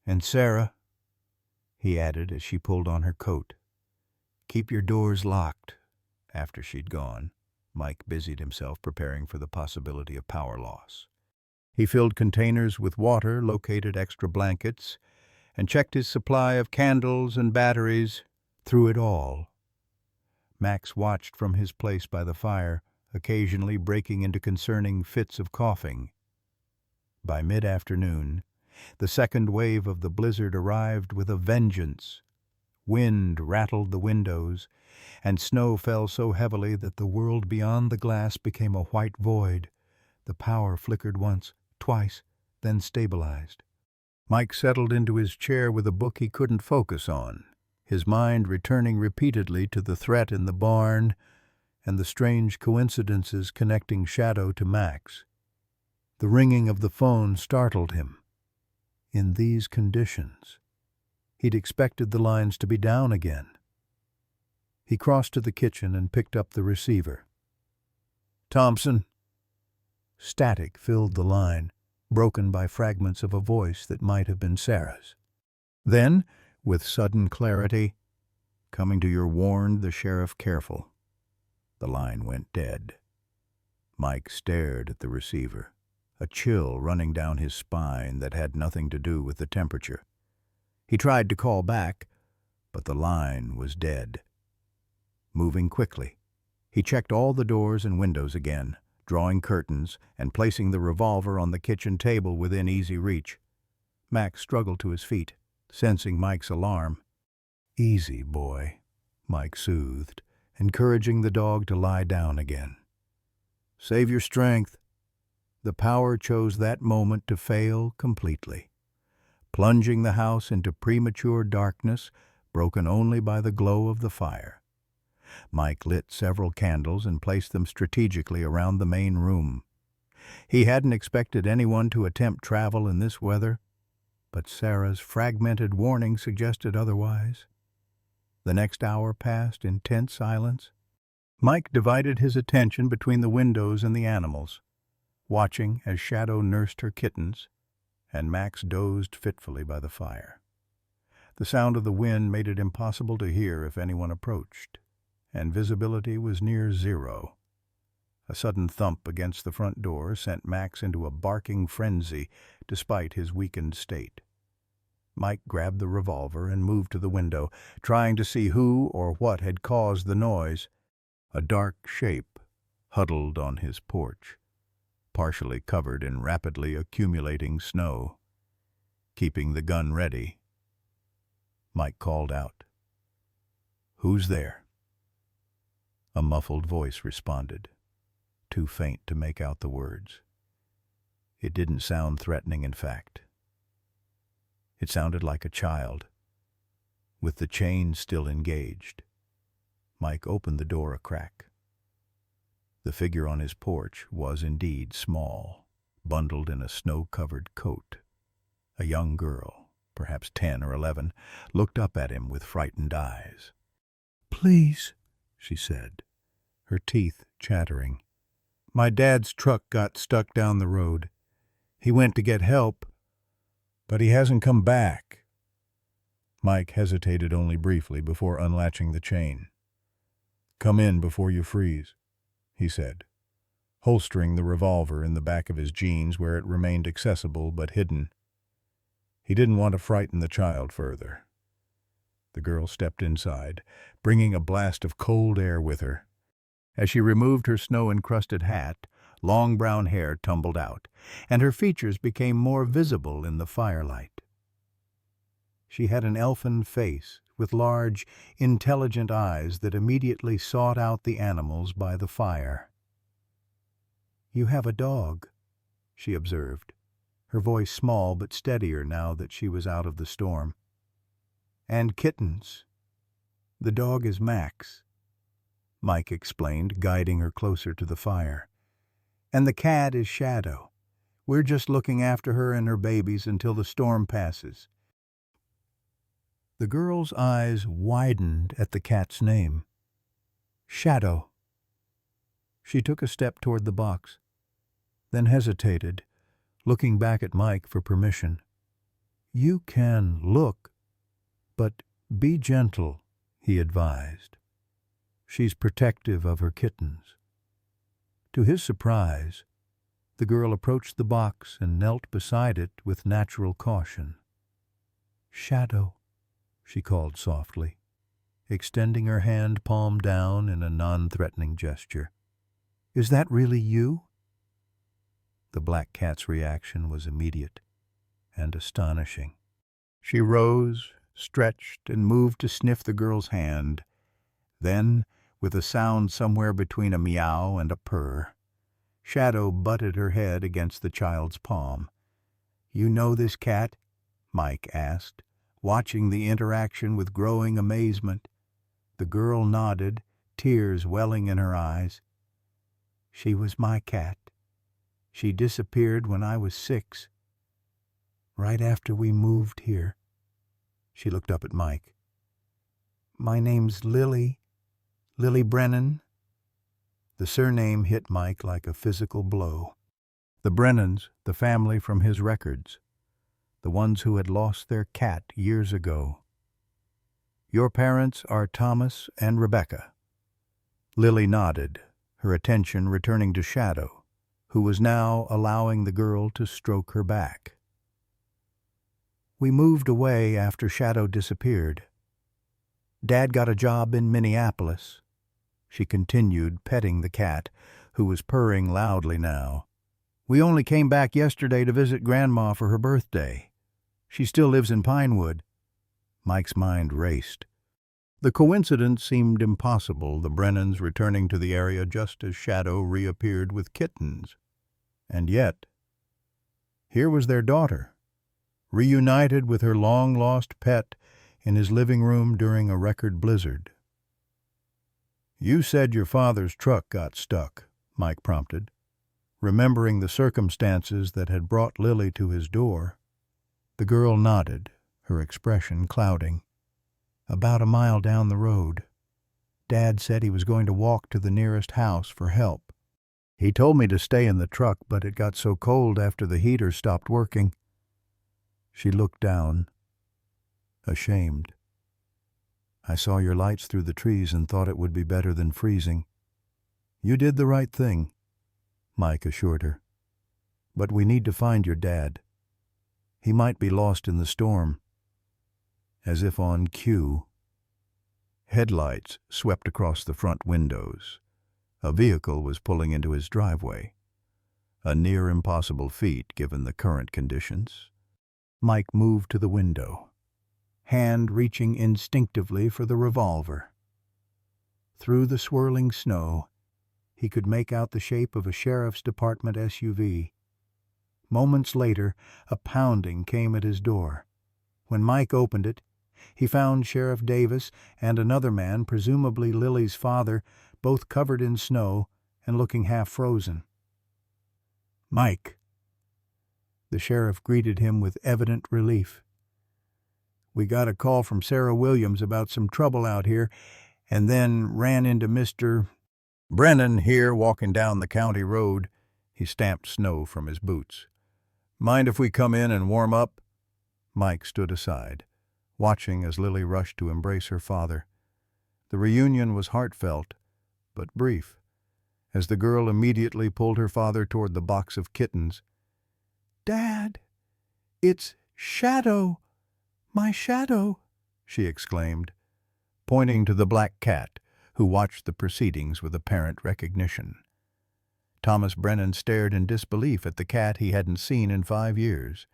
And Sarah," he added as she pulled on her coat, "keep your doors locked." After she'd gone, Mike busied himself preparing for the possibility of power loss. He filled containers with water, located extra blankets, and checked his supply of candles and batteries. Through it all, Max watched from his place by the fire, occasionally breaking into concerning fits of coughing. By mid-afternoon, the second wave of the blizzard arrived with a vengeance. Wind rattled the windows, and snow fell so heavily that the world beyond the glass became a white void. The power flickered once, twice, then stabilized. Mike settled into his chair with a book he couldn't focus on, his mind returning repeatedly to the threat in the barn and the strange coincidences connecting Shadow to Max. The ringing of the phone startled him. In these conditions, he'd expected the lines to be down again. He crossed to the kitchen and picked up the receiver. "Thompson." Static filled the line, broken by fragments of a voice that might have been Sarah's. Then, with sudden clarity, "Coming to your warned the sheriff careful." The line went dead. Mike stared at the receiver, a chill running down his spine that had nothing to do with the temperature. He tried to call back, but the line was dead. Moving quickly, he checked all the doors and windows again, drawing curtains and placing the revolver on the kitchen table within easy reach. Max struggled to his feet, sensing Mike's alarm. "Easy, boy," Mike soothed, encouraging the dog to lie down again. "Save your strength." The power chose that moment to fail completely, plunging the house into premature darkness, broken only by the glow of the fire. Mike lit several candles and placed them strategically around the main room. He hadn't expected anyone to attempt travel in this weather, but Sarah's fragmented warning suggested otherwise. The next hour passed in tense silence. Mike divided his attention between the windows and the animals, watching as Shadow nursed her kittens, and Max dozed fitfully by the fire. The sound of the wind made it impossible to hear if anyone approached, and visibility was near zero. A sudden thump against the front door sent Max into a barking frenzy despite his weakened state. Mike grabbed the revolver and moved to the window, trying to see who or what had caused the noise. A dark shape huddled on his porch, partially covered in rapidly accumulating snow. Keeping the gun ready, Mike called out, "Who's there?" A muffled voice responded, too faint to make out the words. It didn't sound threatening, in fact. It sounded like a child, with the chain still engaged. Mike opened the door a crack. The figure on his porch was indeed small, bundled in a snow-covered coat. A young girl, perhaps 10 or 11, looked up at him with frightened eyes. "Please," she said, her teeth chattering. "My dad's truck got stuck down the road. He went to get help, but he hasn't come back." Mike hesitated only briefly before unlatching the chain. "Come in before you freeze," he said, holstering the revolver in the back of his jeans where it remained accessible but hidden. He didn't want to frighten the child further. The girl stepped inside, bringing a blast of cold air with her. As she removed her snow-encrusted hat, long brown hair tumbled out, and her features became more visible in the firelight. She had an elfin face with large, intelligent eyes that immediately sought out the animals by the fire. "You have a dog," she observed, her voice small but steadier now that she was out of the storm. "And kittens. The dog is Max," Mike explained, guiding her closer to the fire. "And the cat is Shadow. We're just looking after her and her babies until the storm passes." The girl's eyes widened at the cat's name. "Shadow." She took a step toward the box, then hesitated, looking back at Mike for permission. "You can look, but be gentle," he advised. "She's protective of her kittens." To his surprise, the girl approached the box and knelt beside it with natural caution. "Shadow," she called softly, extending her hand palm down in a non-threatening gesture. "Is that really you?" The black cat's reaction was immediate and astonishing. She rose, stretched, and moved to sniff the girl's hand. Then, with a sound somewhere between a meow and a purr, Shadow butted her head against the child's palm. "You know this cat?" Mike asked, watching the interaction with growing amazement. The girl nodded, tears welling in her eyes. "She was my cat. She disappeared when I was 6, right after we moved here." She looked up at Mike. "My name's Lily Brennan." The surname hit Mike like a physical blow. The Brennans, the family from his records, the ones who had lost their cat years ago. "Your parents are Thomas and Rebecca." Lily nodded, her attention returning to Shadow, who was now allowing the girl to stroke her back. "We moved away after Shadow disappeared. Dad got a job in Minneapolis," she continued, petting the cat, who was purring loudly now. "We only came back yesterday to visit Grandma for her birthday. She still lives in Pinewood." Mike's mind raced. The coincidence seemed impossible, the Brennans returning to the area just as Shadow reappeared with kittens. And yet, here was their daughter, reunited with her long-lost pet in his living room during a record blizzard. "You said your father's truck got stuck," Mike prompted, remembering the circumstances that had brought Lily to his door. The girl nodded, her expression clouding. "About a mile down the road. Dad said he was going to walk to the nearest house for help. He told me to stay in the truck, but it got so cold after the heater stopped working." She looked down, ashamed. "I saw your lights through the trees and thought it would be better than freezing." "You did the right thing," Mike assured her. "But we need to find your dad. He might be lost in the storm." As if on cue, headlights swept across the front windows. A vehicle was pulling into his driveway. A near impossible feat given the current conditions. Mike moved to the window, hand reaching instinctively for the revolver. Through the swirling snow, he could make out the shape of a sheriff's department SUV. Moments later, a pounding came at his door. When Mike opened it, he found Sheriff Davis and another man, presumably Lily's father, both covered in snow and looking half frozen. "Mike." The sheriff greeted him with evident relief. "We got a call from Sarah Williams about some trouble out here, and then ran into Mr. Brennan here walking down the county road." He stamped snow from his boots. "Mind if we come in and warm up?" Mike stood aside, watching as Lily rushed to embrace her father. The reunion was heartfelt, but brief, as the girl immediately pulled her father toward the box of kittens. "Dad, it's Shadow, my Shadow," she exclaimed, pointing to the black cat, who watched the proceedings with apparent recognition. Thomas Brennan stared in disbelief at the cat he hadn't seen in 5 years.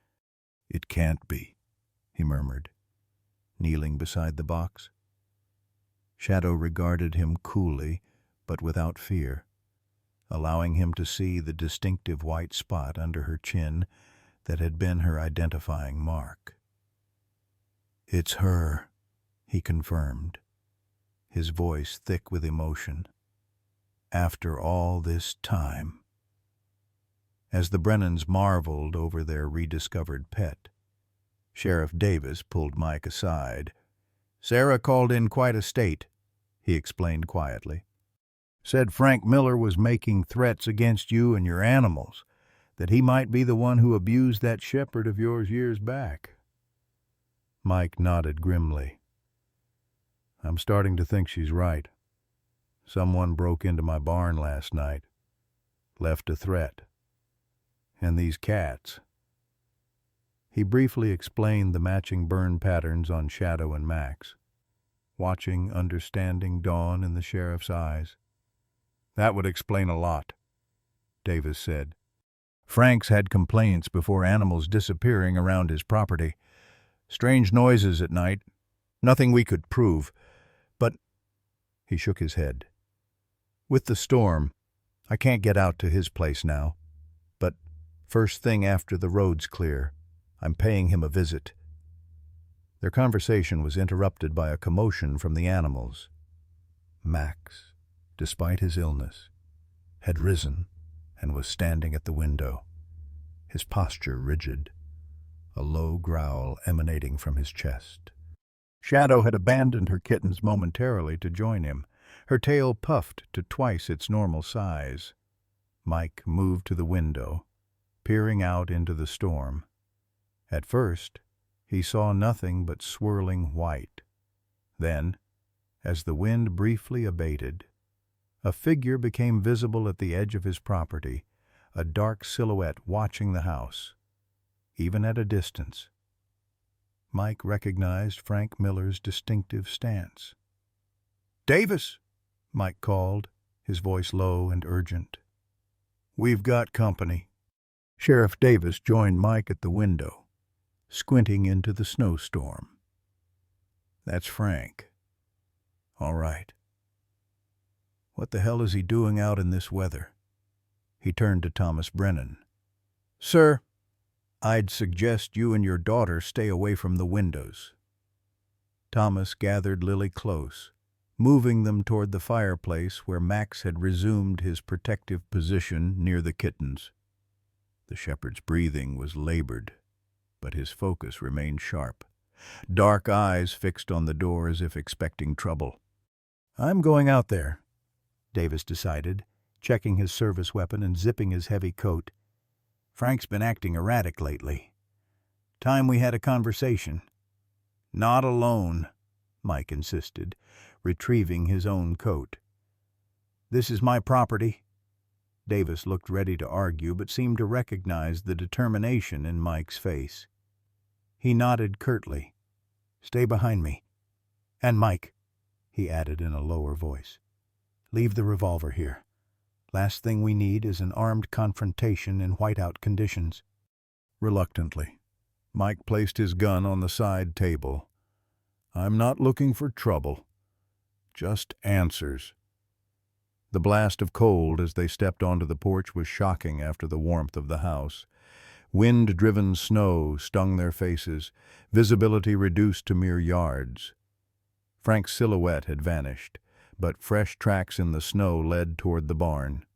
"It can't be," he murmured, kneeling beside the box. Shadow regarded him coolly, but without fear, allowing him to see the distinctive white spot under her chin that had been her identifying mark. "It's her," he confirmed, his voice thick with emotion. "After all this time." As the Brennans marveled over their rediscovered pet, Sheriff Davis pulled Mike aside. "Sarah called in quite a state," he explained quietly. "Said Frank Miller was making threats against you and your animals, that he might be the one who abused that shepherd of yours years back." Mike nodded grimly. "I'm starting to think she's right. Someone broke into my barn last night, left a threat. And these cats." He briefly explained the matching burn patterns on Shadow and Max, watching understanding dawn in the sheriff's eyes. "That would explain a lot," Davis said. "Frank's had complaints before animals disappearing around his property. Strange noises at night. Nothing we could prove. But—" he shook his head. "With the storm, I can't get out to his place now. But first thing after the road's clear, I'm paying him a visit." Their conversation was interrupted by a commotion from the animals. Max, despite his illness, had risen and was standing at the window, his posture rigid, a low growl emanating from his chest. Shadow had abandoned her kittens momentarily to join him, her tail puffed to twice its normal size. Mike moved to the window, peering out into the storm. At first, he saw nothing but swirling white. Then, as the wind briefly abated, a figure became visible at the edge of his property, a dark silhouette watching the house. Even at a distance, Mike recognized Frank Miller's distinctive stance. "Davis!" Mike called, his voice low and urgent. "We've got company." Sheriff Davis joined Mike at the window, squinting into the snowstorm. "That's Frank. All right. What the hell is he doing out in this weather?" He turned to Thomas Brennan. "Sir, I'd suggest you and your daughter stay away from the windows." Thomas gathered Lily close, moving them toward the fireplace where Max had resumed his protective position near the kittens. The shepherd's breathing was labored, but his focus remained sharp. Dark eyes fixed on the door as if expecting trouble. "I'm going out there," Davis decided, checking his service weapon and zipping his heavy coat. "Frank's been acting erratic lately. Time we had a conversation." "Not alone," Mike insisted, retrieving his own coat. "This is my property." Davis looked ready to argue, but seemed to recognize the determination in Mike's face. He nodded curtly. "Stay behind me. And Mike," he added in a lower voice, "leave the revolver here. Last thing we need is an armed confrontation in whiteout conditions." Reluctantly, Mike placed his gun on the side table. "I'm not looking for trouble. Just answers." The blast of cold as they stepped onto the porch was shocking after the warmth of the house. Wind-driven snow stung their faces, visibility reduced to mere yards. Frank's silhouette had vanished, but fresh tracks in the snow led toward the barn.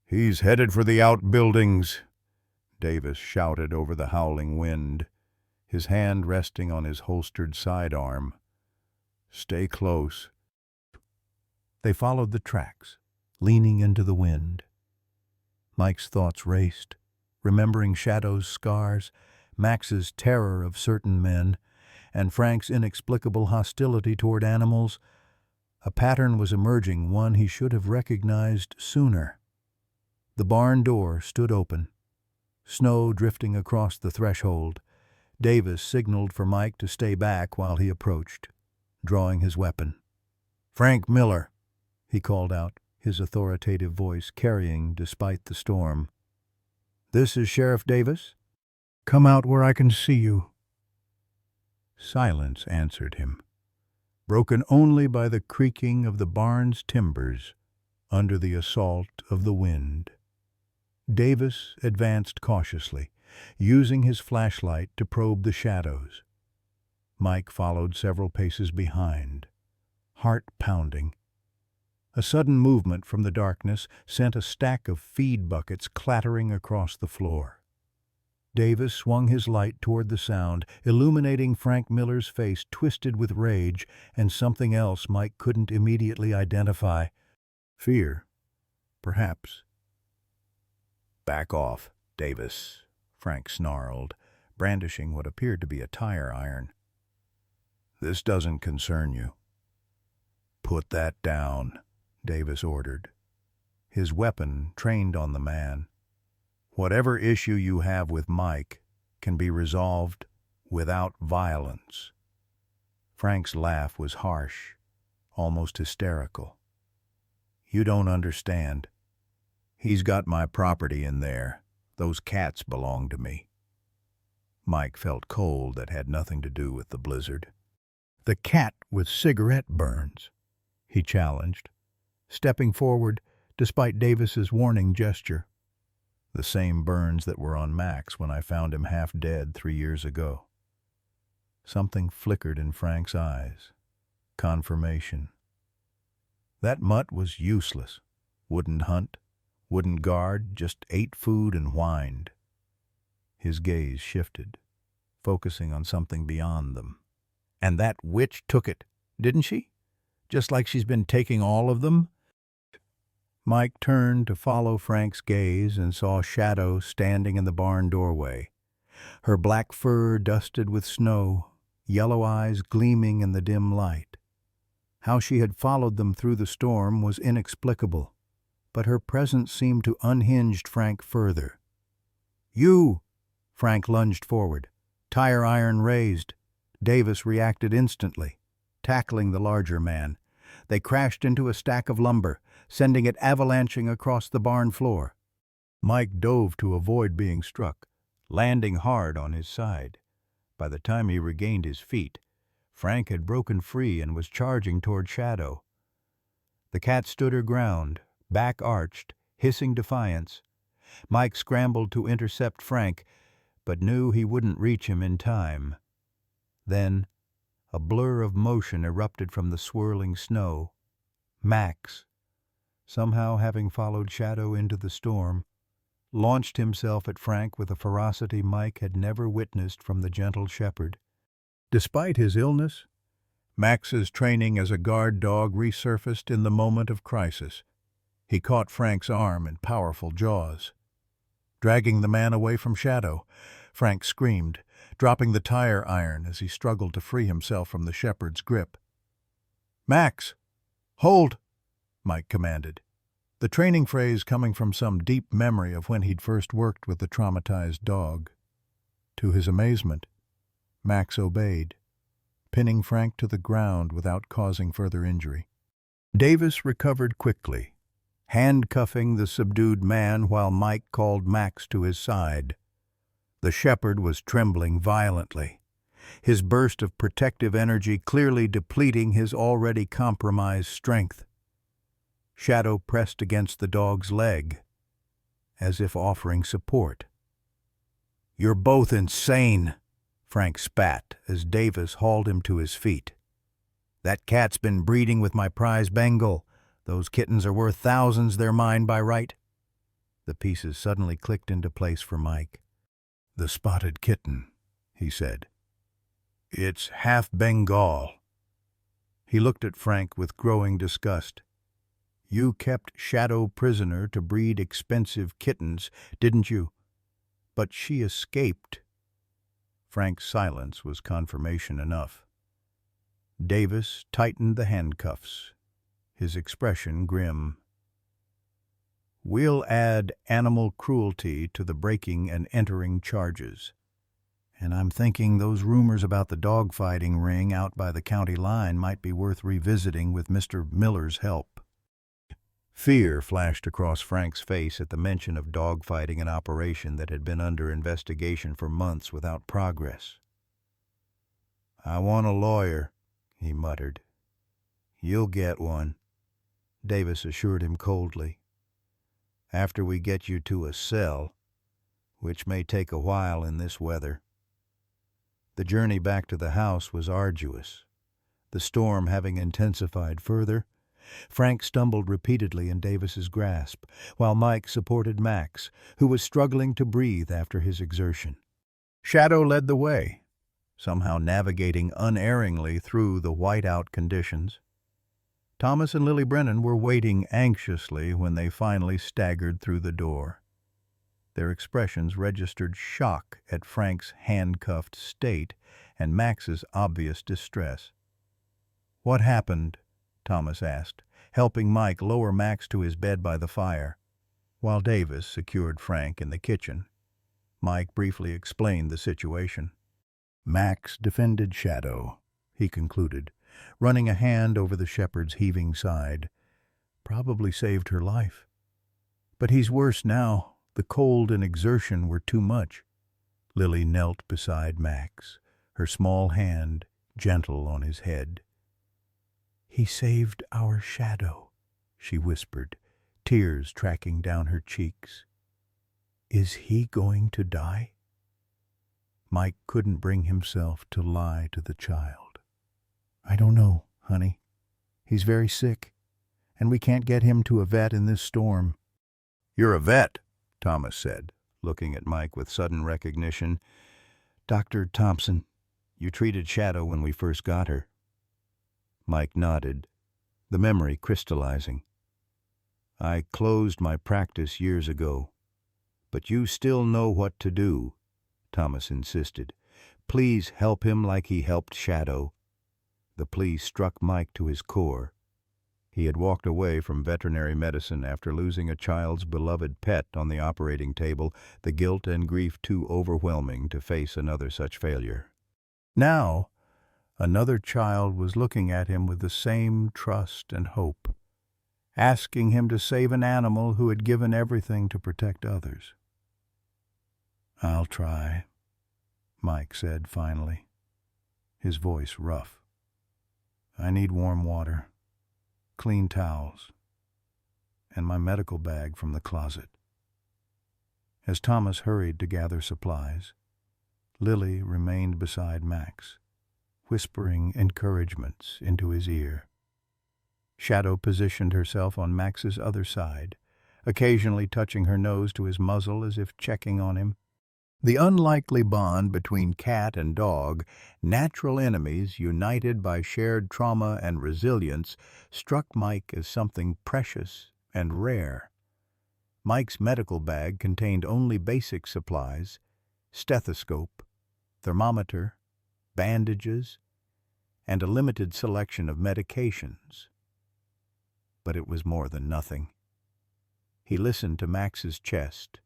"He's headed for the outbuildings," Davis shouted over the howling wind, his hand resting on his holstered sidearm. "Stay close." They followed the tracks, leaning into the wind. Mike's thoughts raced, remembering Shadow's scars, Max's terror of certain men, and Frank's inexplicable hostility toward animals. A pattern was emerging, one he should have recognized sooner. The barn door stood open, snow drifting across the threshold. Davis signaled for Mike to stay back while he approached, drawing his weapon. "Frank Miller," he called out, his authoritative voice carrying despite the storm. "This is Sheriff Davis. Come out where I can see you." Silence answered him, broken only by the creaking of the barn's timbers under the assault of the wind. Davis advanced cautiously, using his flashlight to probe the shadows. Mike followed several paces behind, heart pounding. A sudden movement from the darkness sent a stack of feed buckets clattering across the floor. Davis swung his light toward the sound, illuminating Frank Miller's face twisted with rage and something else Mike couldn't immediately identify. Fear, perhaps. "Back off, Davis," Frank snarled, brandishing what appeared to be a tire iron. "This doesn't concern you." "Put that down," Davis ordered, his weapon trained on the man. "Whatever issue you have with Mike can be resolved without violence." Frank's laugh was harsh, almost hysterical. "You don't understand. He's got my property in there. Those cats belong to me." Mike felt cold that had nothing to do with the blizzard. "The cat with cigarette burns," he challenged, stepping forward despite Davis's warning gesture. "The same burns that were on Max when I found him half dead 3 years ago." Something flickered in Frank's eyes. Confirmation. That mutt was useless. Wouldn't hunt, wouldn't guard, just ate food and whined. His gaze shifted, focusing on something beyond them. "And that witch took it, didn't she? Just like she's been taking all of them?" Mike turned to follow Frank's gaze and saw Shadow standing in the barn doorway, her black fur dusted with snow, yellow eyes gleaming in the dim light. How she had followed them through the storm was inexplicable, but her presence seemed to unhinge Frank further. "You!" Frank lunged forward, tire iron raised. Davis reacted instantly, tackling the larger man. They crashed into a stack of lumber, sending it avalanching across the barn floor. Mike dove to avoid being struck, landing hard on his side. By the time he regained his feet, Frank had broken free and was charging toward Shadow. The cat stood her ground, back arched, hissing defiance. Mike scrambled to intercept Frank, but knew he wouldn't reach him in time. Then, a blur of motion erupted from the swirling snow. Max, somehow having followed Shadow into the storm, launched himself at Frank with a ferocity Mike had never witnessed from the gentle shepherd. Despite his illness, Max's training as a guard dog resurfaced in the moment of crisis. He caught Frank's arm in powerful jaws, dragging the man away from Shadow. Frank screamed, dropping the tire iron as he struggled to free himself from the shepherd's grip. "Max, hold!" Mike commanded, the training phrase coming from some deep memory of when he'd first worked with the traumatized dog. To his amazement, Max obeyed, pinning Frank to the ground without causing further injury. Davis recovered quickly, handcuffing the subdued man while Mike called Max to his side. The shepherd was trembling violently, his burst of protective energy clearly depleting his already compromised strength. Shadow pressed against the dog's leg, as if offering support. "You're both insane," Frank spat as Davis hauled him to his feet. "That cat's been breeding with my prize Bengal. Those kittens are worth thousands, they're mine by right." The pieces suddenly clicked into place for Mike. "The spotted kitten," he said. "It's half Bengal." He looked at Frank with growing disgust. "You kept Shadow prisoner to breed expensive kittens, didn't you? But she escaped." Frank's silence was confirmation enough. Davis tightened the handcuffs, his expression grim. "We'll add animal cruelty to the breaking and entering charges. And I'm thinking those rumors about the dogfighting ring out by the county line might be worth revisiting with Mr. Miller's help." Fear flashed across Frank's face at the mention of dogfighting, an operation that had been under investigation for months without progress. "I want a lawyer," he muttered. "You'll get one," Davis assured him coldly. "After we get you to a cell, which may take a while in this weather." The journey back to the house was arduous. The storm having intensified further, Frank stumbled repeatedly in Davis's grasp, while Mike supported Max, who was struggling to breathe after his exertion. Shadow led the way, somehow navigating unerringly through the whiteout conditions. Thomas and Lily Brennan were waiting anxiously when they finally staggered through the door. Their expressions registered shock at Frank's handcuffed state and Max's obvious distress. "What happened?" Thomas asked, helping Mike lower Max to his bed by the fire. While Davis secured Frank in the kitchen, Mike briefly explained the situation. "Max defended Shadow," he concluded, running a hand over the shepherd's heaving side. "Probably saved her life. But he's worse now. The cold and exertion were too much." Lily knelt beside Max, her small hand gentle on his head. "He saved our Shadow," she whispered, tears tracking down her cheeks. "Is he going to die?" Mike couldn't bring himself to lie to the child. "I don't know, honey. He's very sick, and we can't get him to a vet in this storm." "You're a vet," Thomas said, looking at Mike with sudden recognition. "Dr. Thompson, you treated Shadow when we first got her." Mike nodded, the memory crystallizing. "I closed my practice years ago, but you still know what to do," Thomas insisted. "Please help him like he helped Shadow." The plea struck Mike to his core. He had walked away from veterinary medicine after losing a child's beloved pet on the operating table, the guilt and grief too overwhelming to face another such failure. Now, another child was looking at him with the same trust and hope, asking him to save an animal who had given everything to protect others. "I'll try," Mike said finally, his voice rough. "I need warm water, clean towels, and my medical bag from the closet." As Thomas hurried to gather supplies, Lily remained beside Max, whispering encouragements into his ear. Shadow positioned herself on Max's other side, occasionally touching her nose to his muzzle as if checking on him. The unlikely bond between cat and dog, natural enemies united by shared trauma and resilience, struck Mike as something precious and rare. Mike's medical bag contained only basic supplies: stethoscope, thermometer, bandages, and a limited selection of medications. But it was more than nothing. He listened to Max's chest,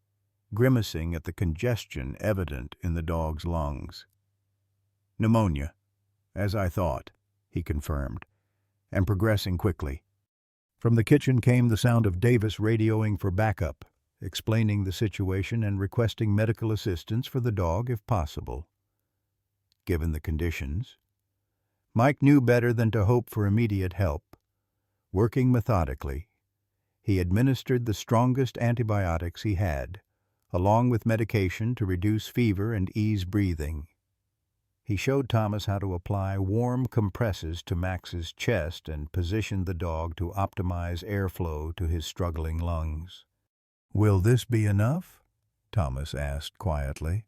grimacing at the congestion evident in the dog's lungs. "Pneumonia, as I thought," he confirmed, and progressing quickly. From the kitchen came the sound of Davis radioing for backup, explaining the situation and requesting medical assistance for the dog if possible. Given the conditions, Mike knew better than to hope for immediate help. Working methodically, he administered the strongest antibiotics he had, along with medication to reduce fever and ease breathing. He showed Thomas how to apply warm compresses to Max's chest and positioned the dog to optimize airflow to his struggling lungs. "Will this be enough?" Thomas asked quietly,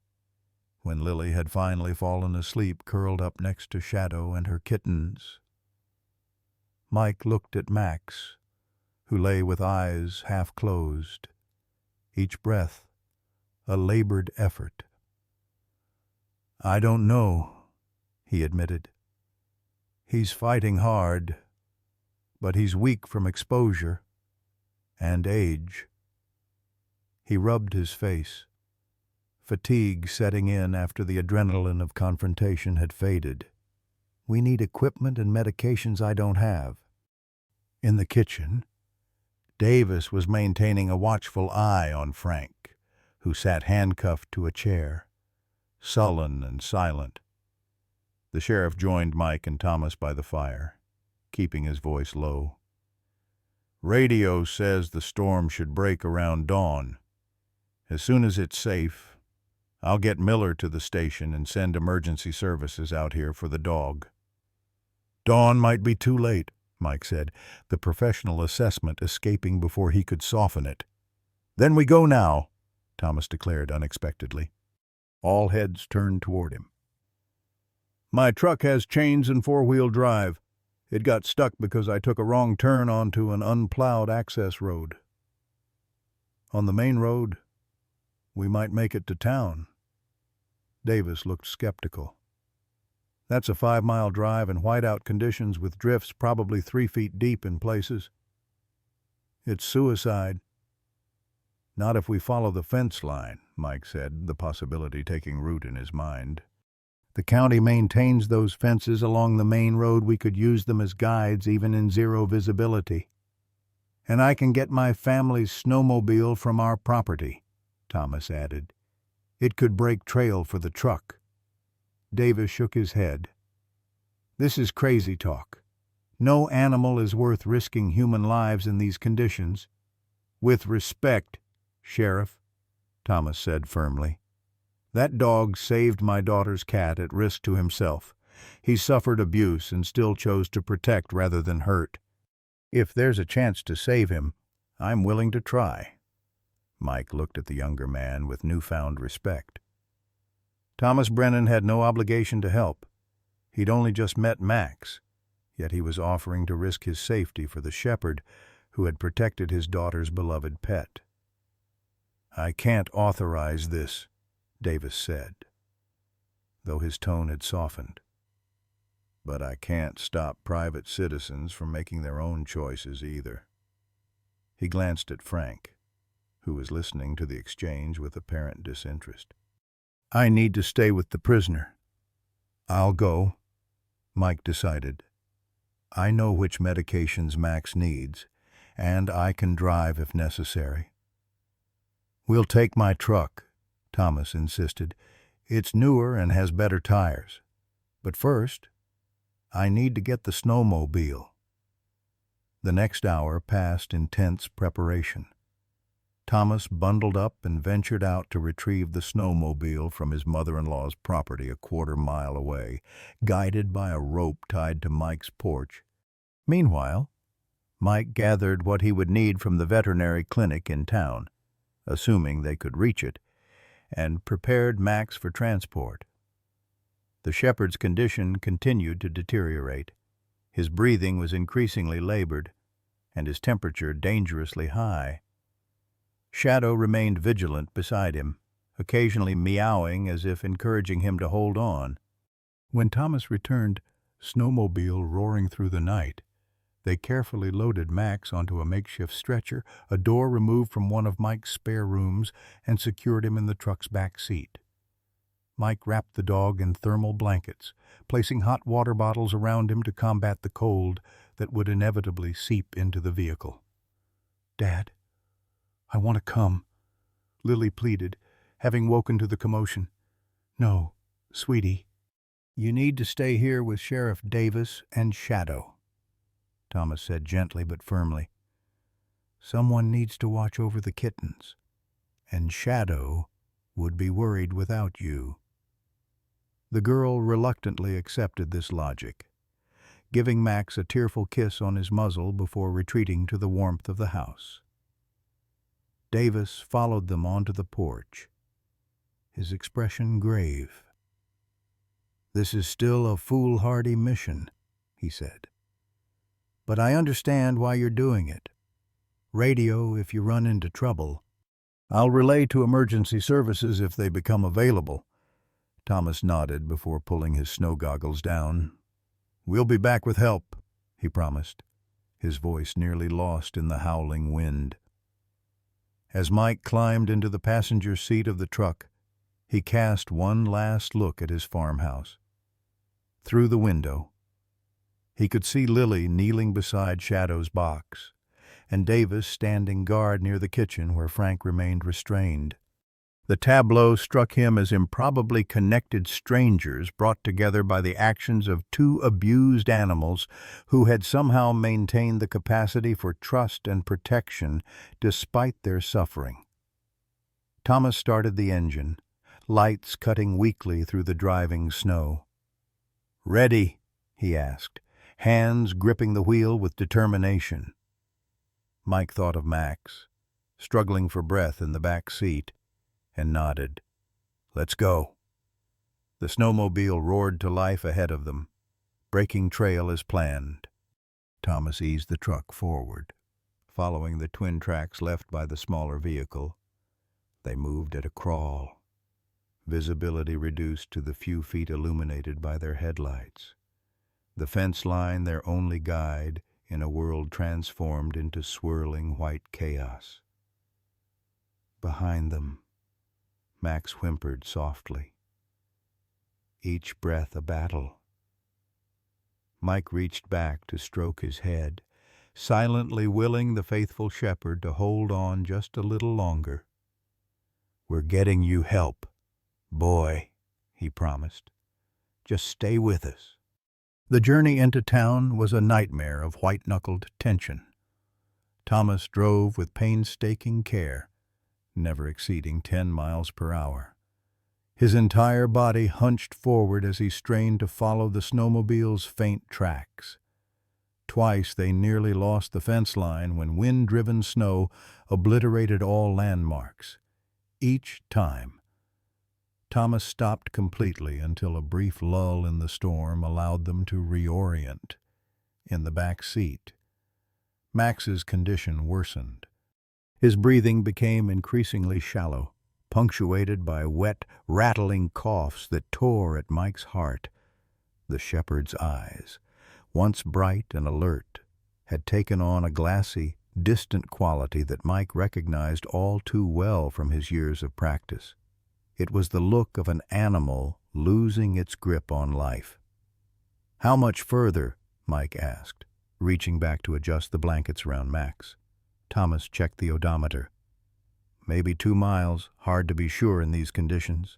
when Lily had finally fallen asleep curled up next to Shadow and her kittens. Mike looked at Max, who lay with eyes half closed, each breath a labored effort. "I don't know," he admitted. "He's fighting hard, but he's weak from exposure and age." He rubbed his face, fatigue setting in after the adrenaline of confrontation had faded. "We need equipment and medications I don't have." In the kitchen, Davis was maintaining a watchful eye on Frank, who sat handcuffed to a chair, sullen and silent. The sheriff joined Mike and Thomas by the fire, keeping his voice low. "Radio says the storm should break around dawn. As soon as it's safe, I'll get Miller to the station and send emergency services out here for the dog." "Dawn might be too late," Mike said, the professional assessment escaping before he could soften it. "Then we go now," Thomas declared unexpectedly. All heads turned toward him. "My truck has chains and four-wheel drive. It got stuck because I took a wrong turn onto an unplowed access road." "On the main road, we might make it to town." Davis looked skeptical. "That's a 5-mile drive in whiteout conditions with drifts probably 3 feet deep in places. It's suicide." "Not if we follow the fence line," Mike said, the possibility taking root in his mind. "The county maintains those fences along the main road. We could use them as guides even in zero visibility. And I can get my family's snowmobile from our property," Thomas added. "It could break trail for the truck." Davis shook his head. "This is crazy talk. No animal is worth risking human lives in these conditions." "With respect, Sheriff," Thomas said firmly. "That dog saved my daughter's cat at risk to himself. He suffered abuse and still chose to protect rather than hurt. If there's a chance to save him, I'm willing to try." Mike looked at the younger man with newfound respect. Thomas Brennan had no obligation to help. He'd only just met Max, yet he was offering to risk his safety for the shepherd who had protected his daughter's beloved pet. "I can't authorize this," Davis said, though his tone had softened. "But I can't stop private citizens from making their own choices either." He glanced at Frank, who was listening to the exchange with apparent disinterest. "I need to stay with the prisoner." "I'll go," Mike decided. "I know which medications Max needs, and I can drive if necessary." "We'll take my truck," Thomas insisted. "It's newer and has better tires. But first, I need to get the snowmobile." The next hour passed in tense preparation. Thomas bundled up and ventured out to retrieve the snowmobile from his mother-in-law's property a 1/4 mile away, guided by a rope tied to Mike's porch. Meanwhile, Mike gathered what he would need from the veterinary clinic in town, assuming they could reach it, and prepared Max for transport. The shepherd's condition continued to deteriorate. His breathing was increasingly labored, and his temperature dangerously high. Shadow remained vigilant beside him, occasionally meowing as if encouraging him to hold on. When Thomas returned, snowmobile roaring through the night, they carefully loaded Max onto a makeshift stretcher, a door removed from one of Mike's spare rooms, and secured him in the truck's back seat. Mike wrapped the dog in thermal blankets, placing hot water bottles around him to combat the cold that would inevitably seep into the vehicle. "Dad, I want to come," Lily pleaded, having woken to the commotion. "No, sweetie. You need to stay here with Sheriff Davis and Shadow," Thomas said gently but firmly. "Someone needs to watch over the kittens, and Shadow would be worried without you." The girl reluctantly accepted this logic, giving Max a tearful kiss on his muzzle before retreating to the warmth of the house. Davis followed them onto the porch, his expression grave. "This is still a foolhardy mission," he said. "But I understand why you're doing it. Radio if you run into trouble. I'll relay to emergency services if they become available." Thomas nodded before pulling his snow goggles down. "We'll be back with help," he promised, his voice nearly lost in the howling wind. As Mike climbed into the passenger seat of the truck, he cast one last look at his farmhouse. Through the window, he could see Lily kneeling beside Shadow's box, and Davis standing guard near the kitchen where Frank remained restrained. The tableau struck him as improbably connected strangers brought together by the actions of two abused animals who had somehow maintained the capacity for trust and protection despite their suffering. Thomas started the engine, lights cutting weakly through the driving snow. "Ready?" he asked, hands gripping the wheel with determination. Mike thought of Max, struggling for breath in the back seat, and nodded. "Let's go." The snowmobile roared to life ahead of them, breaking trail as planned. Thomas eased the truck forward, following the twin tracks left by the smaller vehicle. They moved at a crawl, visibility reduced to the few feet illuminated by their headlights, the fence line their only guide in a world transformed into swirling white chaos. Behind them, Max whimpered softly, each breath a battle. Mike reached back to stroke his head, silently willing the faithful shepherd to hold on just a little longer. "We're getting you help, boy," he promised. "Just stay with us." The journey into town was a nightmare of white-knuckled tension. Thomas drove with painstaking care, never exceeding 10 miles per hour. His entire body hunched forward as he strained to follow the snowmobile's faint tracks. Twice they nearly lost the fence line when wind-driven snow obliterated all landmarks. Each time, Thomas stopped completely until a brief lull in the storm allowed them to reorient. In the back seat, Max's condition worsened. His breathing became increasingly shallow, punctuated by wet, rattling coughs that tore at Mike's heart. The shepherd's eyes, once bright and alert, had taken on a glassy, distant quality that Mike recognized all too well from his years of practice. It was the look of an animal losing its grip on life. "How much further?" Mike asked, reaching back to adjust the blankets around Max. Thomas checked the odometer. "Maybe 2 miles, hard to be sure in these conditions."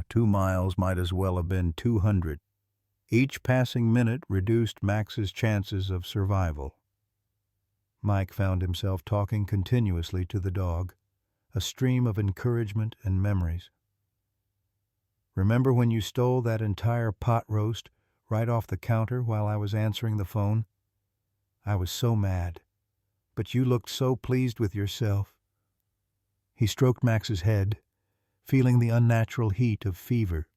2 miles might as well have been 200. Each passing minute reduced Max's chances of survival. Mike found himself talking continuously to the dog, a stream of encouragement and memories. "Remember when you stole that entire pot roast right off the counter while I was answering the phone? I was so mad, but you looked so pleased with yourself." He stroked Max's head, feeling the unnatural heat of fever.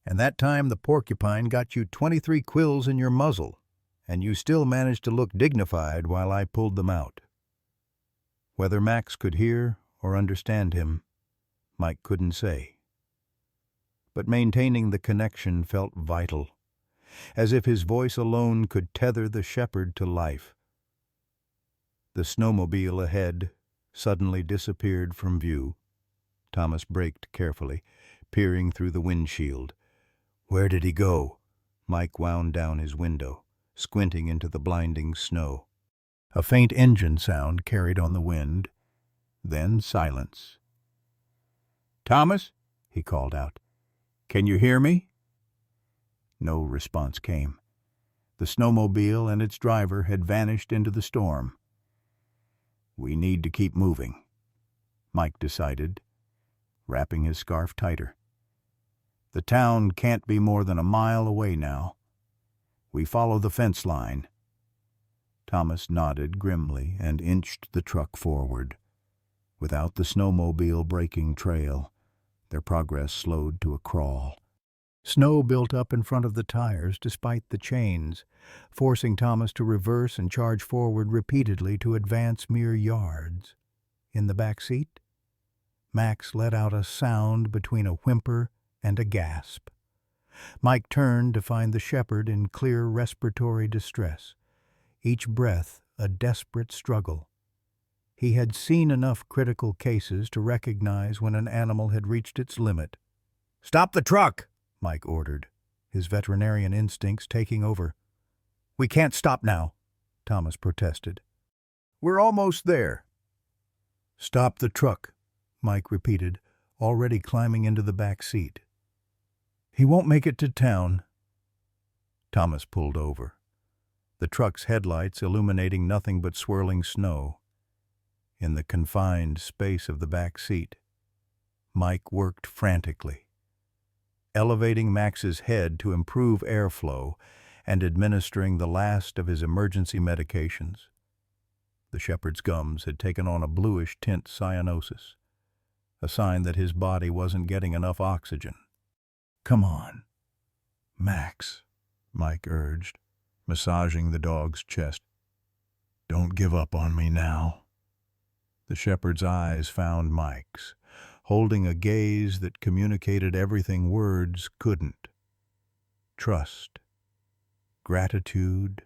"And that time the porcupine got you 23 quills in your muzzle, and you still managed to look dignified while I pulled them out." Whether Max could hear or understand him, Mike couldn't say. But maintaining the connection felt vital, as if his voice alone could tether the shepherd to life. The snowmobile ahead suddenly disappeared from view. Thomas braked carefully, peering through the windshield. "Where did he go?" Mike wound down his window, squinting into the blinding snow. A faint engine sound carried on the wind, then silence. "Thomas," he called out, "can you hear me?" No response came. The snowmobile and its driver had vanished into the storm. "We need to keep moving," Mike decided, wrapping his scarf tighter. "The town can't be more than a mile away now. We follow the fence line." Thomas nodded grimly and inched the truck forward. Without the snowmobile breaking trail, their progress slowed to a crawl. Snow built up in front of the tires despite the chains, forcing Thomas to reverse and charge forward repeatedly to advance mere yards. In the back seat, Max let out a sound between a whimper and a gasp. Mike turned to find the shepherd in clear respiratory distress, each breath a desperate struggle. He had seen enough critical cases to recognize when an animal had reached its limit. "Stop the truck!" Mike ordered, his veterinarian instincts taking over. "We can't stop now," Thomas protested. "We're almost there." "Stop the truck," Mike repeated, already climbing into the back seat. "He won't make it to town." Thomas pulled over, the truck's headlights illuminating nothing but swirling snow. In the confined space of the back seat, Mike worked frantically, elevating Max's head to improve airflow and administering the last of his emergency medications. The shepherd's gums had taken on a bluish tint cyanosis, a sign that his body wasn't getting enough oxygen. "Come on, Max," Mike urged, massaging the dog's chest. "Don't give up on me now." The shepherd's eyes found Mike's, holding a gaze that communicated everything words couldn't. Trust, gratitude,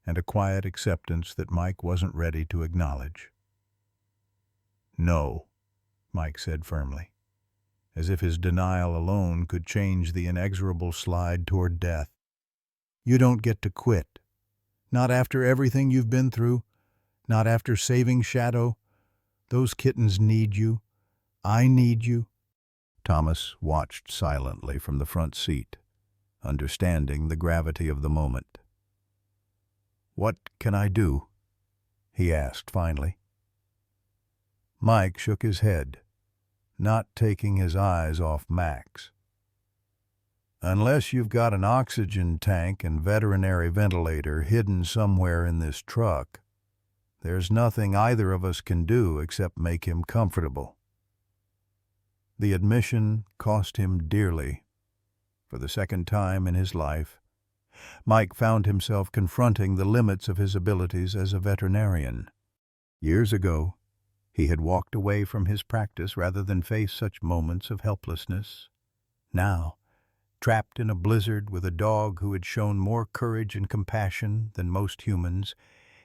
and a quiet acceptance that Mike wasn't ready to acknowledge. "No," Mike said firmly, as if his denial alone could change the inexorable slide toward death. "You don't get to quit. Not after everything you've been through. Not after saving Shadow. Those kittens need you. I need you." Thomas watched silently from the front seat, understanding the gravity of the moment. "What can I do?" he asked finally. Mike shook his head, not taking his eyes off Max. "Unless you've got an oxygen tank and veterinary ventilator hidden somewhere in this truck, there's nothing either of us can do except make him comfortable." The admission cost him dearly. For the second time in his life, Mike found himself confronting the limits of his abilities as a veterinarian. Years ago, he had walked away from his practice rather than face such moments of helplessness. Now, trapped in a blizzard with a dog who had shown more courage and compassion than most humans,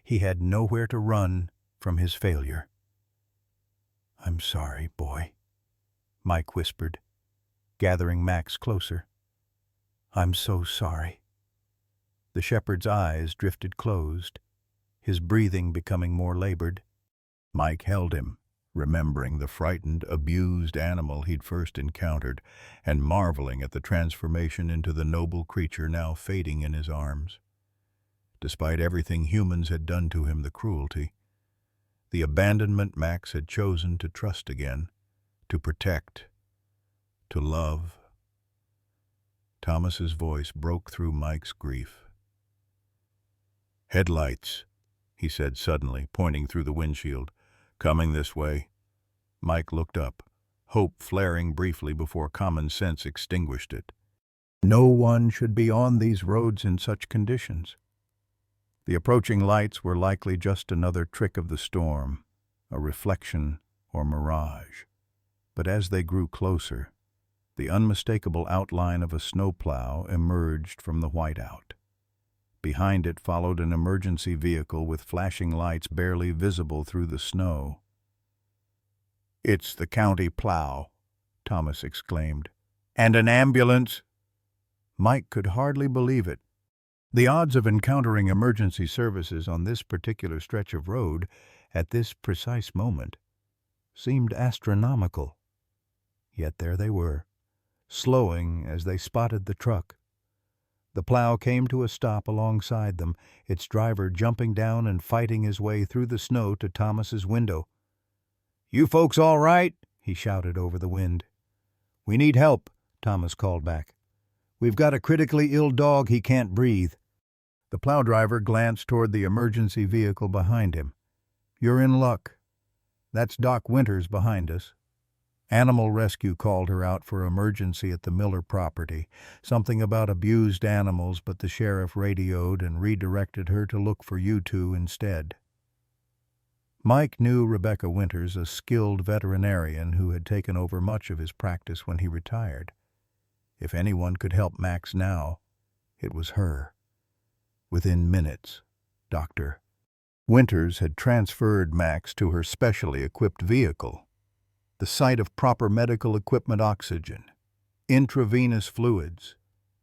he had nowhere to run from his failure. "I'm sorry, boy," Mike whispered, gathering Max closer. "I'm so sorry." The shepherd's eyes drifted closed, his breathing becoming more labored. Mike held him, remembering the frightened, abused animal he'd first encountered, and marveling at the transformation into the noble creature now fading in his arms. Despite everything humans had done to him, the cruelty, the abandonment, Max had chosen to trust again, to protect, to love. Thomas's voice broke through Mike's grief. "Headlights," he said suddenly, pointing through the windshield. "Coming this way." Mike looked up, hope flaring briefly before common sense extinguished it. No one should be on these roads in such conditions. The approaching lights were likely just another trick of the storm, a reflection or mirage. But as they grew closer, the unmistakable outline of a snowplow emerged from the whiteout. Behind it followed an emergency vehicle with flashing lights barely visible through the snow. "It's the county plow," Thomas exclaimed. "And an ambulance!" Mike could hardly believe it. The odds of encountering emergency services on this particular stretch of road at this precise moment seemed astronomical. Yet there they were, slowing as they spotted the truck. The plow came to a stop alongside them, its driver jumping down and fighting his way through the snow to Thomas's window. "You folks all right?" he shouted over the wind. "We need help," Thomas called back. "We've got a critically ill dog, he can't breathe." The plow driver glanced toward the emergency vehicle behind him. "You're in luck. That's Doc Winters behind us." Animal Rescue called her out for emergency at the Miller property, something about abused animals, but the sheriff radioed and redirected her to look for you two instead. Mike knew Rebecca Winters, a skilled veterinarian who had taken over much of his practice when he retired. If anyone could help Max now, it was her. Within minutes, Dr. Winters had transferred Max to her specially equipped vehicle. The sight of proper medical equipment, oxygen, intravenous fluids,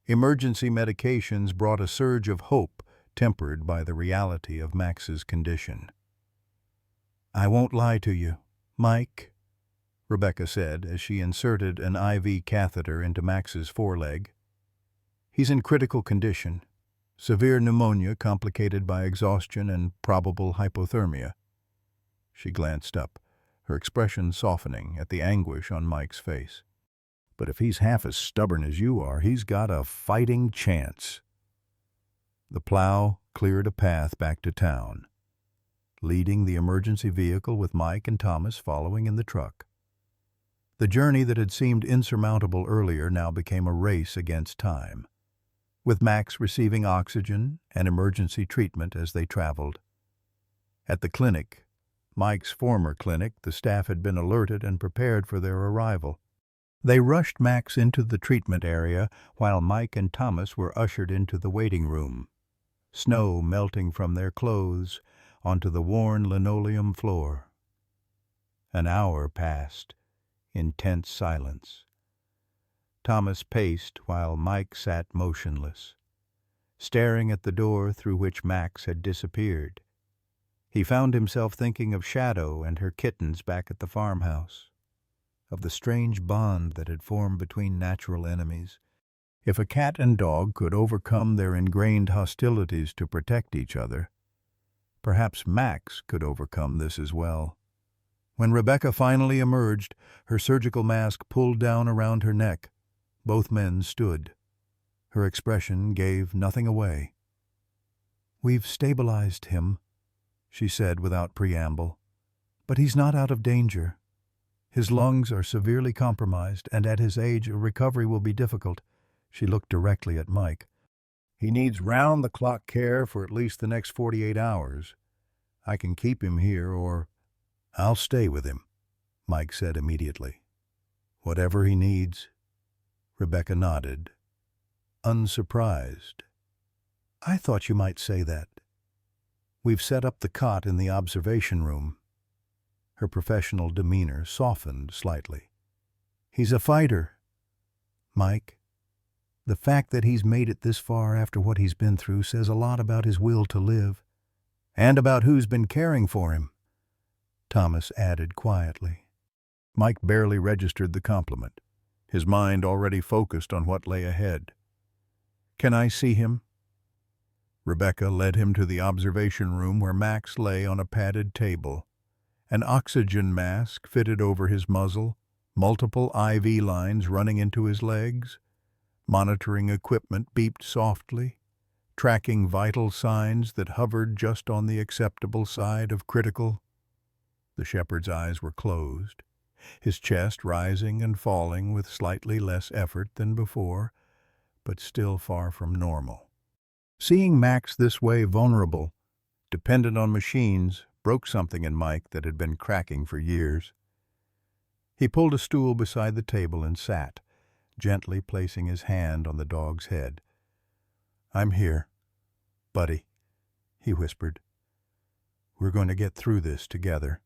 emergency medications brought a surge of hope tempered by the reality of Max's condition. "I won't lie to you, Mike," Rebecca said as she inserted an IV catheter into Max's foreleg. "He's in critical condition, severe pneumonia complicated by exhaustion and probable hypothermia." She glanced up, her expression softening at the anguish on Mike's face. "But if he's half as stubborn as you are, he's got a fighting chance." The plow cleared a path back to town, leading the emergency vehicle with Mike and Thomas following in the truck. The journey that had seemed insurmountable earlier now became a race against time, with Max receiving oxygen and emergency treatment as they traveled. At the clinic, Mike's former clinic, the staff had been alerted and prepared for their arrival. They rushed Max into the treatment area while Mike and Thomas were ushered into the waiting room, snow melting from their clothes onto the worn linoleum floor. An hour passed in tense silence. Thomas paced while Mike sat motionless, staring at the door through which Max had disappeared. He found himself thinking of Shadow and her kittens back at the farmhouse, of the strange bond that had formed between natural enemies. If a cat and dog could overcome their ingrained hostilities to protect each other, perhaps Max could overcome this as well. When Rebecca finally emerged, her surgical mask pulled down around her neck, both men stood. Her expression gave nothing away. "We've stabilized him," she said without preamble. "But he's not out of danger. His lungs are severely compromised, and at his age, a recovery will be difficult." She looked directly at Mike. "He needs round-the-clock care for at least the next 48 hours. I can keep him here, or—" "I'll stay with him," Mike said immediately. "Whatever he needs." Rebecca nodded, unsurprised. "I thought you might say that. We've set up the cot in the observation room." Her professional demeanor softened slightly. "He's a fighter, Mike. The fact that he's made it this far after what he's been through says a lot about his will to live, and about who's been caring for him," Thomas added quietly. Mike barely registered the compliment, his mind already focused on what lay ahead. "Can I see him?" Rebecca led him to the observation room where Max lay on a padded table, an oxygen mask fitted over his muzzle, multiple IV lines running into his legs. Monitoring equipment beeped softly, tracking vital signs that hovered just on the acceptable side of critical. The shepherd's eyes were closed, his chest rising and falling with slightly less effort than before, but still far from normal. Seeing Max this way vulnerable, dependent on machines, broke something in Mike that had been cracking for years. He pulled a stool beside the table and sat, gently placing his hand on the dog's head. "I'm here, buddy," he whispered. "We're going to get through this together."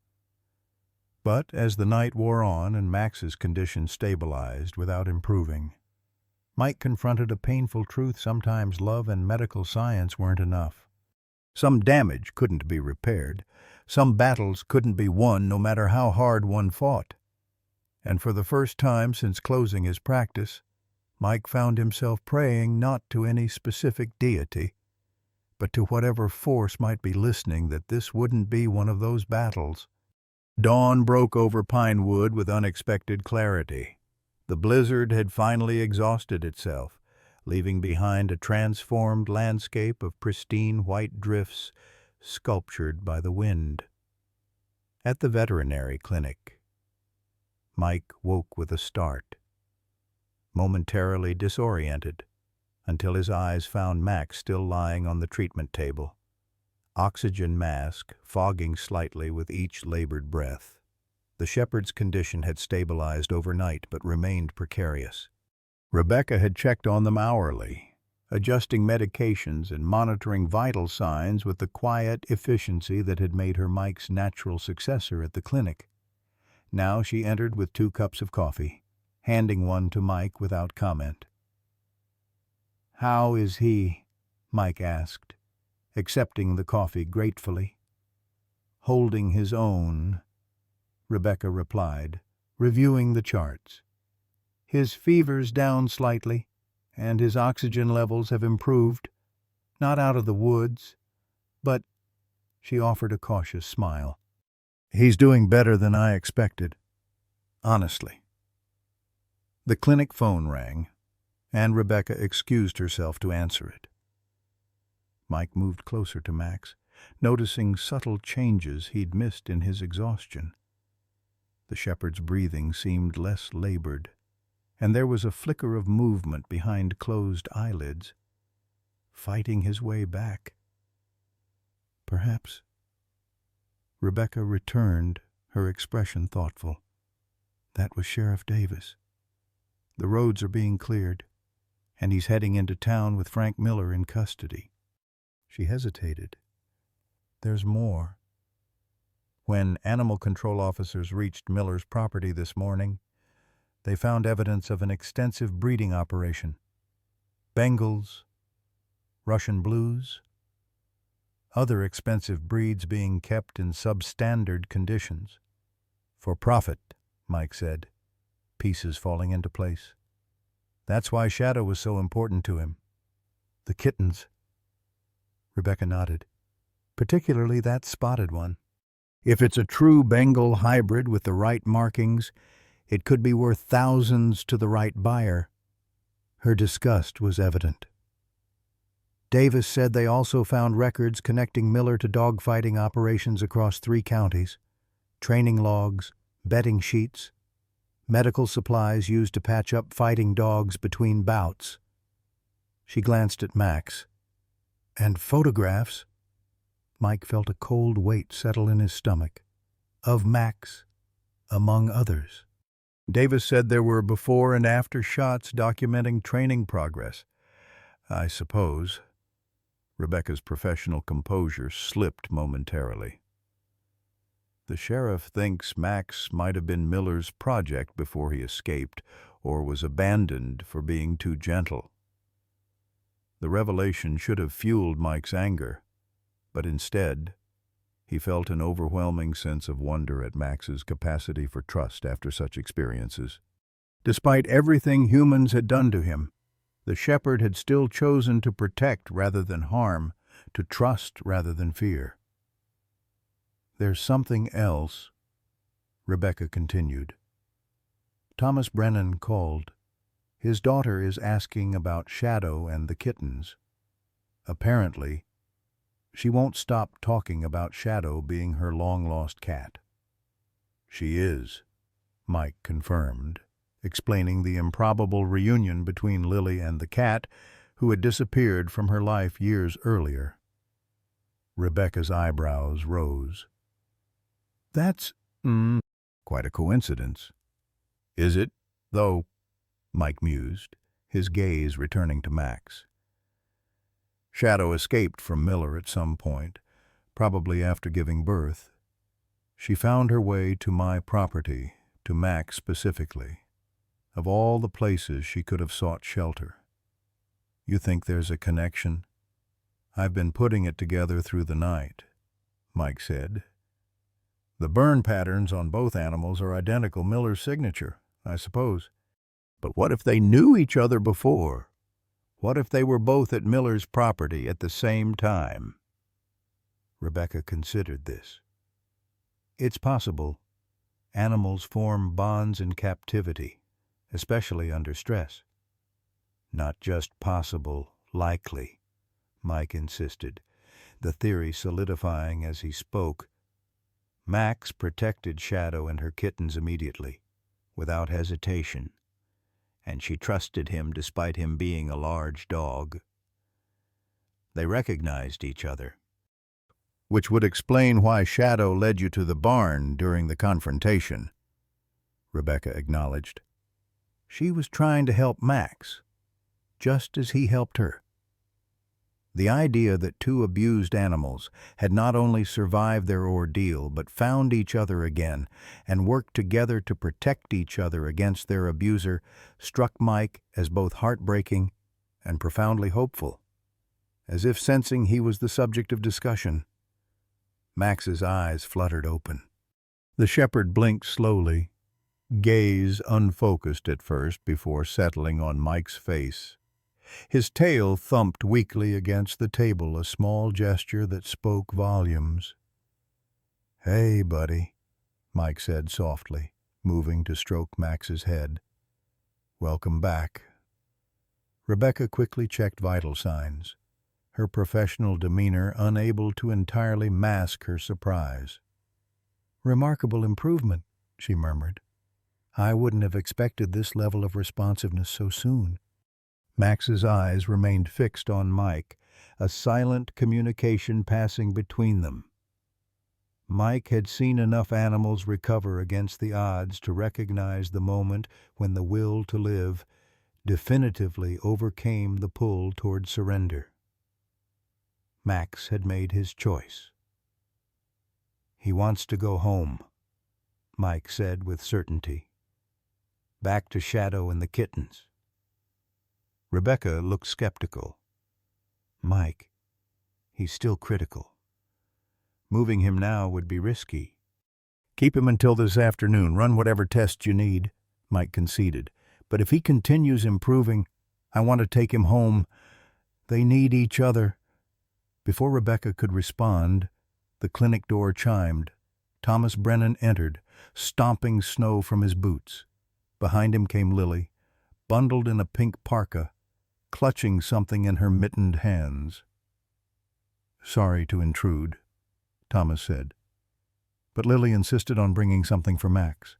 But as the night wore on and Max's condition stabilized without improving, Mike confronted a painful truth: sometimes love and medical science weren't enough. Some damage couldn't be repaired. Some battles couldn't be won no matter how hard one fought. And for the first time since closing his practice, Mike found himself praying not to any specific deity, but to whatever force might be listening, that this wouldn't be one of those battles. Dawn broke over Pinewood with unexpected clarity. The blizzard had finally exhausted itself, leaving behind a transformed landscape of pristine white drifts sculptured by the wind. At the veterinary clinic, Mike woke with a start, momentarily disoriented, until his eyes found Max still lying on the treatment table, oxygen mask fogging slightly with each labored breath. The shepherd's condition had stabilized overnight but remained precarious. Rebecca had checked on them hourly, adjusting medications and monitoring vital signs with the quiet efficiency that had made her Mike's natural successor at the clinic. Now she entered with 2 cups of coffee, handing one to Mike without comment. "How is he?" Mike asked, accepting the coffee gratefully. "Holding his own," Rebecca replied, reviewing the charts. "His fever's down slightly, and his oxygen levels have improved. Not out of the woods, but—" she offered a cautious smile. "He's doing better than I expected, honestly." The clinic phone rang, and Rebecca excused herself to answer it. Mike moved closer to Max, noticing subtle changes he'd missed in his exhaustion. The shepherd's breathing seemed less labored, and there was a flicker of movement behind closed eyelids, fighting his way back. "Perhaps—" Rebecca returned, her expression thoughtful. "That was Sheriff Davis. The roads are being cleared, and he's heading into town with Frank Miller in custody." She hesitated. "There's more." When animal control officers reached Miller's property this morning, they found evidence of an extensive breeding operation. Bengals, Russian Blues, other expensive breeds being kept in substandard conditions. "For profit," Mike said, pieces falling into place. "That's why Shadow was so important to him." "The kittens," Rebecca nodded, "particularly that spotted one. If it's a true Bengal hybrid with the right markings, it could be worth thousands to the right buyer." Her disgust was evident. Davis said they also found records connecting Miller to dogfighting operations across 3 counties, training logs, betting sheets, medical supplies used to patch up fighting dogs between bouts. She glanced at Max. "And photographs." Mike felt a cold weight settle in his stomach. "Of Max, among others." Davis said there were before and after shots documenting training progress. "I suppose." Rebecca's professional composure slipped momentarily. "The sheriff thinks Max might have been Miller's project before he escaped, or was abandoned for being too gentle." The revelation should have fueled Mike's anger, but instead, he felt an overwhelming sense of wonder at Max's capacity for trust after such experiences. Despite everything humans had done to him, the shepherd had still chosen to protect rather than harm, to trust rather than fear. "There's something else," Rebecca continued. "Thomas Brennan called. His daughter is asking about Shadow and the kittens." Apparently, she won't stop talking about Shadow being her long-lost cat. She is, Mike confirmed, explaining the improbable reunion between Lily and the cat, who had disappeared from her life years earlier. Rebecca's eyebrows rose. That's, quite a coincidence. Is it, though? Mike mused, his gaze returning to Max. Shadow escaped from Miller at some point, probably after giving birth. She found her way to my property, to Max specifically, of all the places she could have sought shelter. You think there's a connection? I've been putting it together through the night, Mike said. The burn patterns on both animals are identical Miller's signature, I suppose. But what if they knew each other before? What if they were both at Miller's property at the same time? Rebecca considered this. It's possible. Animals form bonds in captivity, especially under stress. Not just possible, likely, Mike insisted, the theory solidifying as he spoke. Max protected Shadow and her kittens immediately, without hesitation, and she trusted him despite him being a large dog. They recognized each other, which would explain why Shadow led you to the barn during the confrontation, Rebecca acknowledged. She was trying to help Max, just as he helped her. The idea that two abused animals had not only survived their ordeal but found each other again and worked together to protect each other against their abuser struck Mike as both heartbreaking and profoundly hopeful, as if sensing he was the subject of discussion. Max's eyes fluttered open. The shepherd blinked slowly, gaze unfocused at first before settling on Mike's face. His tail thumped weakly against the table, a small gesture that spoke volumes. "Hey, buddy," Mike said softly, moving to stroke Max's head. "Welcome back." Rebecca quickly checked vital signs, her professional demeanor unable to entirely mask her surprise. "Remarkable improvement," she murmured. "I wouldn't have expected this level of responsiveness so soon." Max's eyes remained fixed on Mike, a silent communication passing between them. Mike had seen enough animals recover against the odds to recognize the moment when the will to live definitively overcame the pull toward surrender. Max had made his choice. "He wants to go home," Mike said with certainty. "Back to Shadow and the kittens." Rebecca looked skeptical. "Mike, he's still critical. Moving him now would be risky." "Keep him until this afternoon. Run whatever tests you need," Mike conceded. "But if he continues improving, I want to take him home. They need each other." Before Rebecca could respond, the clinic door chimed. Thomas Brennan entered, stomping snow from his boots. Behind him came Lily, bundled in a pink parka, clutching something in her mittened hands. "Sorry to intrude," Thomas said, but Lily insisted on bringing something for Max.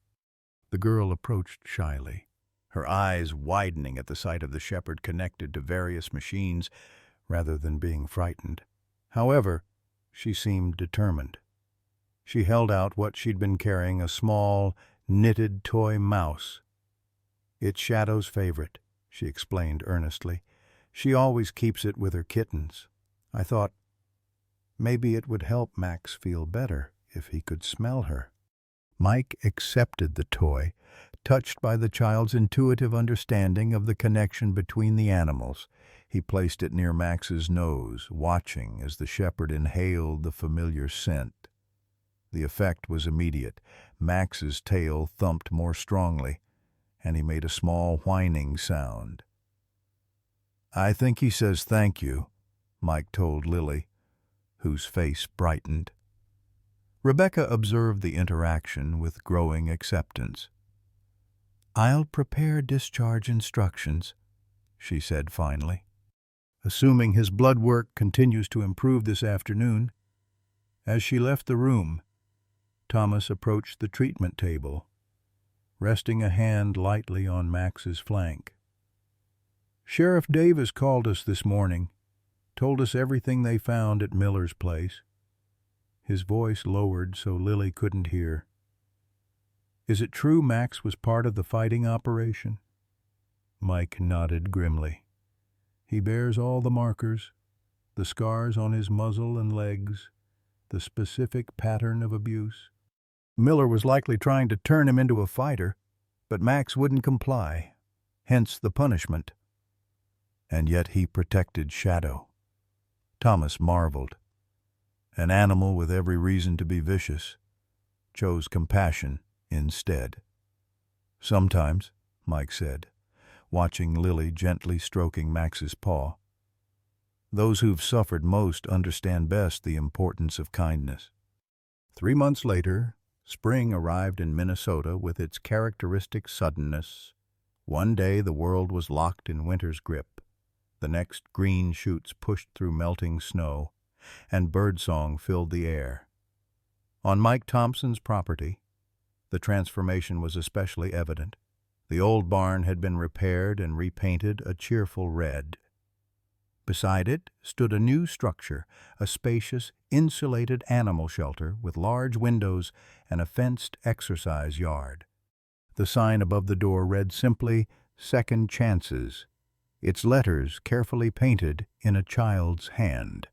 The girl approached shyly, her eyes widening at the sight of the shepherd connected to various machines rather than being frightened. However, she seemed determined. She held out what she'd been carrying, a small, knitted toy mouse. "It's Shadow's favorite," she explained earnestly. "She always keeps it with her kittens. I thought maybe it would help Max feel better if he could smell her." Mike accepted the toy, touched by the child's intuitive understanding of the connection between the animals. He placed it near Max's nose, watching as the shepherd inhaled the familiar scent. The effect was immediate. Max's tail thumped more strongly, and he made a small whining sound. "I think he says thank you," Mike told Lily, whose face brightened. Rebecca observed the interaction with growing acceptance. "I'll prepare discharge instructions," she said finally. assuming his blood work continues to improve this afternoon. As she left the room, Thomas approached the treatment table, resting a hand lightly on Max's flank. "Sheriff Davis called us this morning, told us everything they found at Miller's place." His voice lowered so Lily couldn't hear. "Is it true Max was part of the fighting operation?" Mike nodded grimly. "He bears all the markers, the scars on his muzzle and legs, the specific pattern of abuse. Miller was likely trying to turn him into a fighter, but Max wouldn't comply, hence the punishment. And yet he protected Shadow." Thomas marveled. An animal with every reason to be vicious chose compassion instead. "Sometimes," Mike said, watching Lily gently stroking Max's paw. "Those who've suffered most understand best the importance of kindness." 3 months later, spring arrived in Minnesota with its characteristic suddenness. One day the world was locked in winter's grip. The next green shoots pushed through melting snow, and birdsong filled the air. On Mike Thompson's property, the transformation was especially evident. The old barn had been repaired and repainted a cheerful red. Beside it stood a new structure, a spacious, insulated animal shelter with large windows and a fenced exercise yard. The sign above the door read simply, "Second Chances," its letters carefully painted in a child's hand.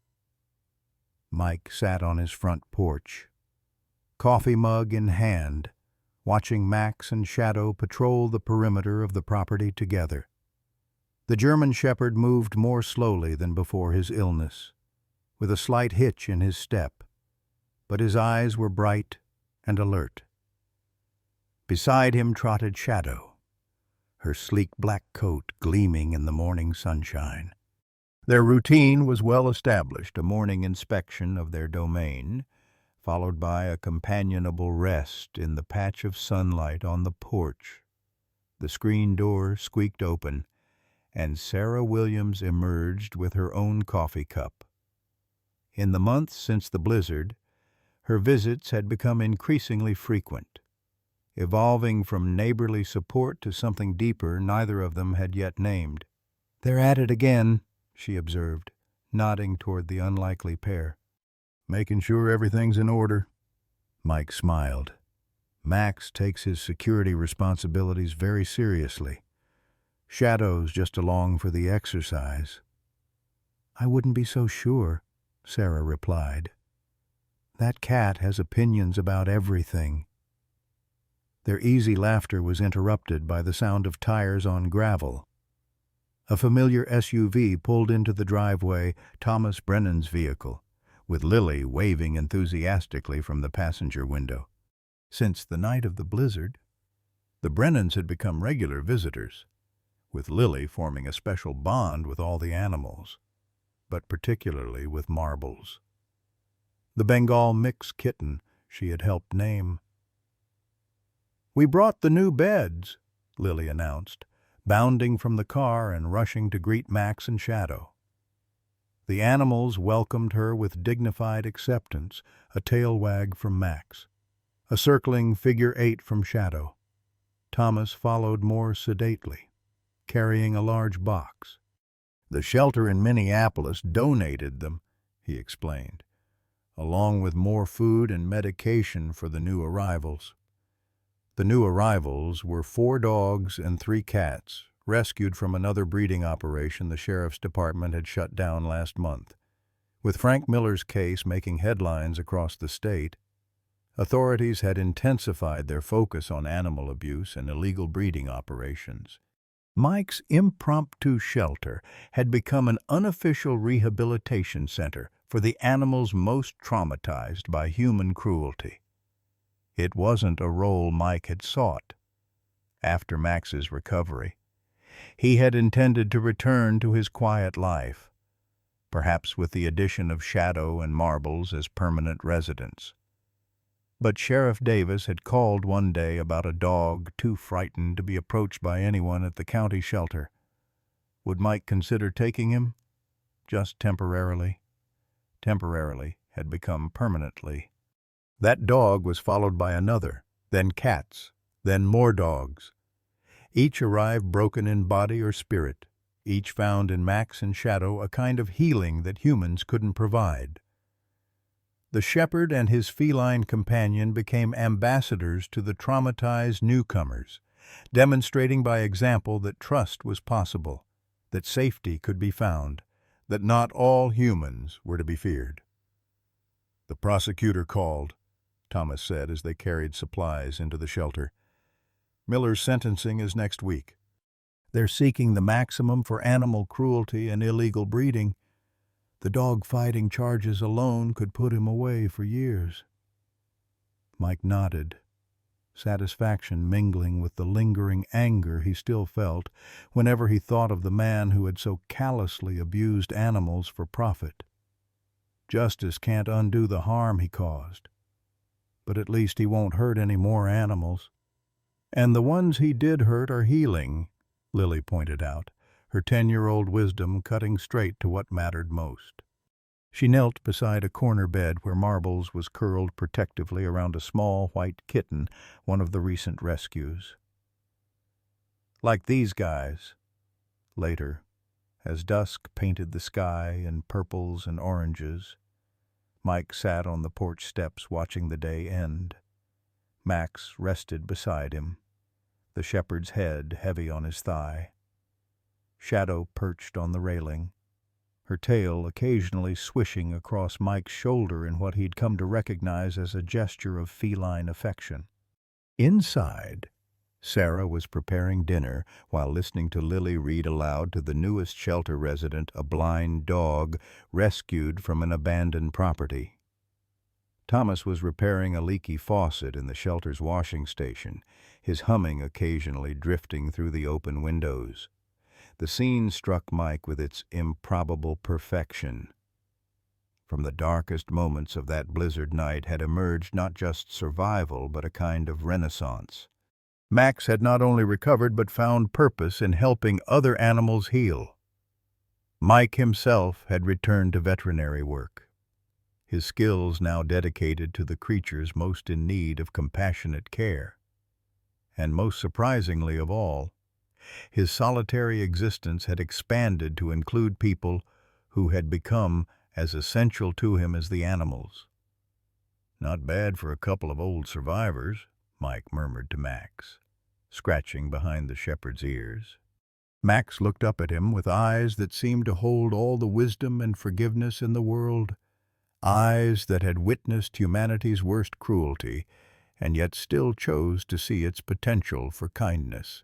Mike sat on his front porch, coffee mug in hand, watching Max and Shadow patrol the perimeter of the property together. The German Shepherd moved more slowly than before his illness, with a slight hitch in his step, but his eyes were bright and alert. Beside him trotted Shadow, her sleek black coat gleaming in the morning sunshine. Their routine was well established, a morning inspection of their domain, followed by a companionable rest in the patch of sunlight on the porch. The screen door squeaked open, and Sarah Williams emerged with her own coffee cup. In the months since the blizzard, her visits had become increasingly frequent. Evolving from neighborly support to something deeper neither of them had yet named. "They're at it again," she observed, nodding toward the unlikely pair. "Making sure everything's in order." Mike smiled. "Max takes his security responsibilities very seriously. Shadow's just along for the exercise." "I wouldn't be so sure," Sarah replied. "That cat has opinions about everything." Their easy laughter was interrupted by the sound of tires on gravel. A familiar SUV pulled into the driveway, Thomas Brennan's vehicle, with Lily waving enthusiastically from the passenger window. Since the night of the blizzard, the Brennans had become regular visitors, with Lily forming a special bond with all the animals, but particularly with Marbles, the Bengal mix kitten she had helped name. "We brought the new beds," Lily announced, bounding from the car and rushing to greet Max and Shadow. The animals welcomed her with dignified acceptance, a tail wag from Max, a circling figure 8 from Shadow. Thomas followed more sedately, carrying a large box. "The shelter in Minneapolis donated them," he explained, "along with more food and medication for the new arrivals." The new arrivals were 4 dogs and 3 cats, rescued from another breeding operation the sheriff's department had shut down last month. With Frank Miller's case making headlines across the state, authorities had intensified their focus on animal abuse and illegal breeding operations. Mike's impromptu shelter had become an unofficial rehabilitation center for the animals most traumatized by human cruelty. It wasn't a role Mike had sought. After Max's recovery, he had intended to return to his quiet life, perhaps with the addition of Shadow and Marbles as permanent residents. But Sheriff Davis had called one day about a dog too frightened to be approached by anyone at the county shelter. Would Mike consider taking him? just temporarily. Temporarily had become permanently. That dog was followed by another, then cats, then more dogs. Each arrived broken in body or spirit. Each found in Max and Shadow a kind of healing that humans couldn't provide. The shepherd and his feline companion became ambassadors to the traumatized newcomers, demonstrating by example that trust was possible, that safety could be found, that not all humans were to be feared. "The prosecutor called," Thomas said as they carried supplies into the shelter. "Miller's sentencing is next week. They're seeking the maximum for animal cruelty and illegal breeding. The dog-fighting charges alone could put him away for years." Mike nodded, satisfaction mingling with the lingering anger he still felt whenever he thought of the man who had so callously abused animals for profit. Justice can't undo the harm he caused, but at least he won't hurt any more animals. "And the ones he did hurt are healing," Lily pointed out, her 10-year-old wisdom cutting straight to what mattered most. She knelt beside a corner bed where Marbles was curled protectively around a small white kitten, one of the recent rescues. "Like these guys." Later, as dusk painted the sky in purples and oranges, Mike sat on the porch steps watching the day end. Max rested beside him, the shepherd's head heavy on his thigh. Shadow perched on the railing, her tail occasionally swishing across Mike's shoulder in what he'd come to recognize as a gesture of feline affection. Inside, Sarah was preparing dinner while listening to Lily read aloud to the newest shelter resident a blind dog rescued from an abandoned property. Thomas was repairing a leaky faucet in the shelter's washing station, his humming occasionally drifting through the open windows. The scene struck Mike with its improbable perfection. From the darkest moments of that blizzard night had emerged not just survival, but a kind of renaissance. Max had not only recovered but found purpose in helping other animals heal. Mike himself had returned to veterinary work, his skills now dedicated to the creatures most in need of compassionate care. And most surprisingly of all, his solitary existence had expanded to include people who had become as essential to him as the animals. "Not bad for a couple of old survivors," Mike murmured to Max, scratching behind the shepherd's ears. Max looked up at him with eyes that seemed to hold all the wisdom and forgiveness in the world, eyes that had witnessed humanity's worst cruelty and yet still chose to see its potential for kindness.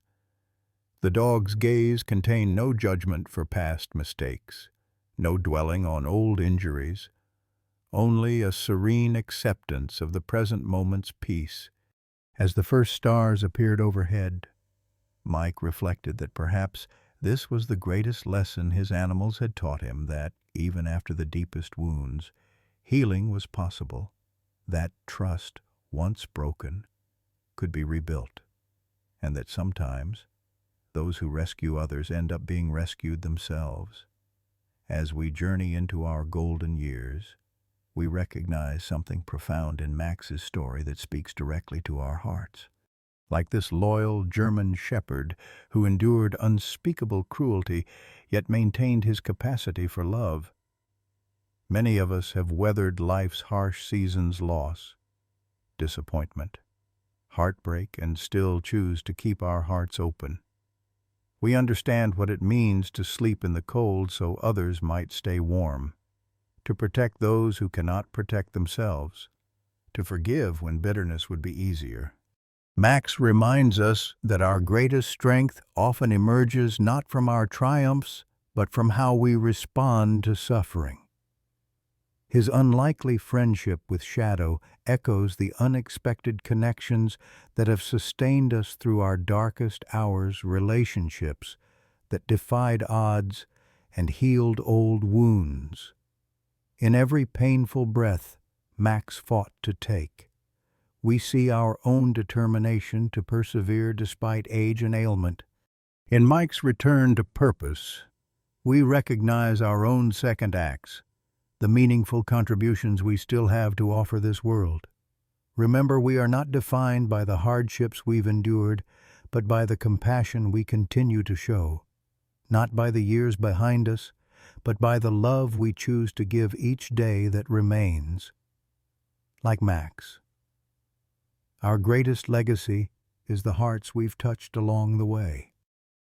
The dog's gaze contained no judgment for past mistakes, no dwelling on old injuries, only a serene acceptance of the present moment's peace. As the first stars appeared overhead, Mike reflected that perhaps this was the greatest lesson his animals had taught him, that, even after the deepest wounds, healing was possible, that trust, once broken, could be rebuilt, and that sometimes those who rescue others end up being rescued themselves. As we journey into our golden years, we recognize something profound in Max's story that speaks directly to our hearts. Like this loyal German shepherd who endured unspeakable cruelty yet maintained his capacity for love, many of us have weathered life's harsh seasons, loss, disappointment, heartbreak, and still choose to keep our hearts open. We understand what it means to sleep in the cold so others might stay warm, to protect those who cannot protect themselves, to forgive when bitterness would be easier. Max reminds us that our greatest strength often emerges not from our triumphs, but from how we respond to suffering. His unlikely friendship with Shadow echoes the unexpected connections that have sustained us through our darkest hours, relationships that defied odds and healed old wounds. In every painful breath Max fought to take, we see our own determination to persevere despite age and ailment. In Mike's return to purpose, We recognize our own second acts, the meaningful contributions we still have to offer this world. Remember, we are not defined by the hardships we've endured, but by the compassion we continue to show. Not by the years behind us, but by the love we choose to give each day that remains. Like Max. Our greatest legacy is the hearts we've touched along the way.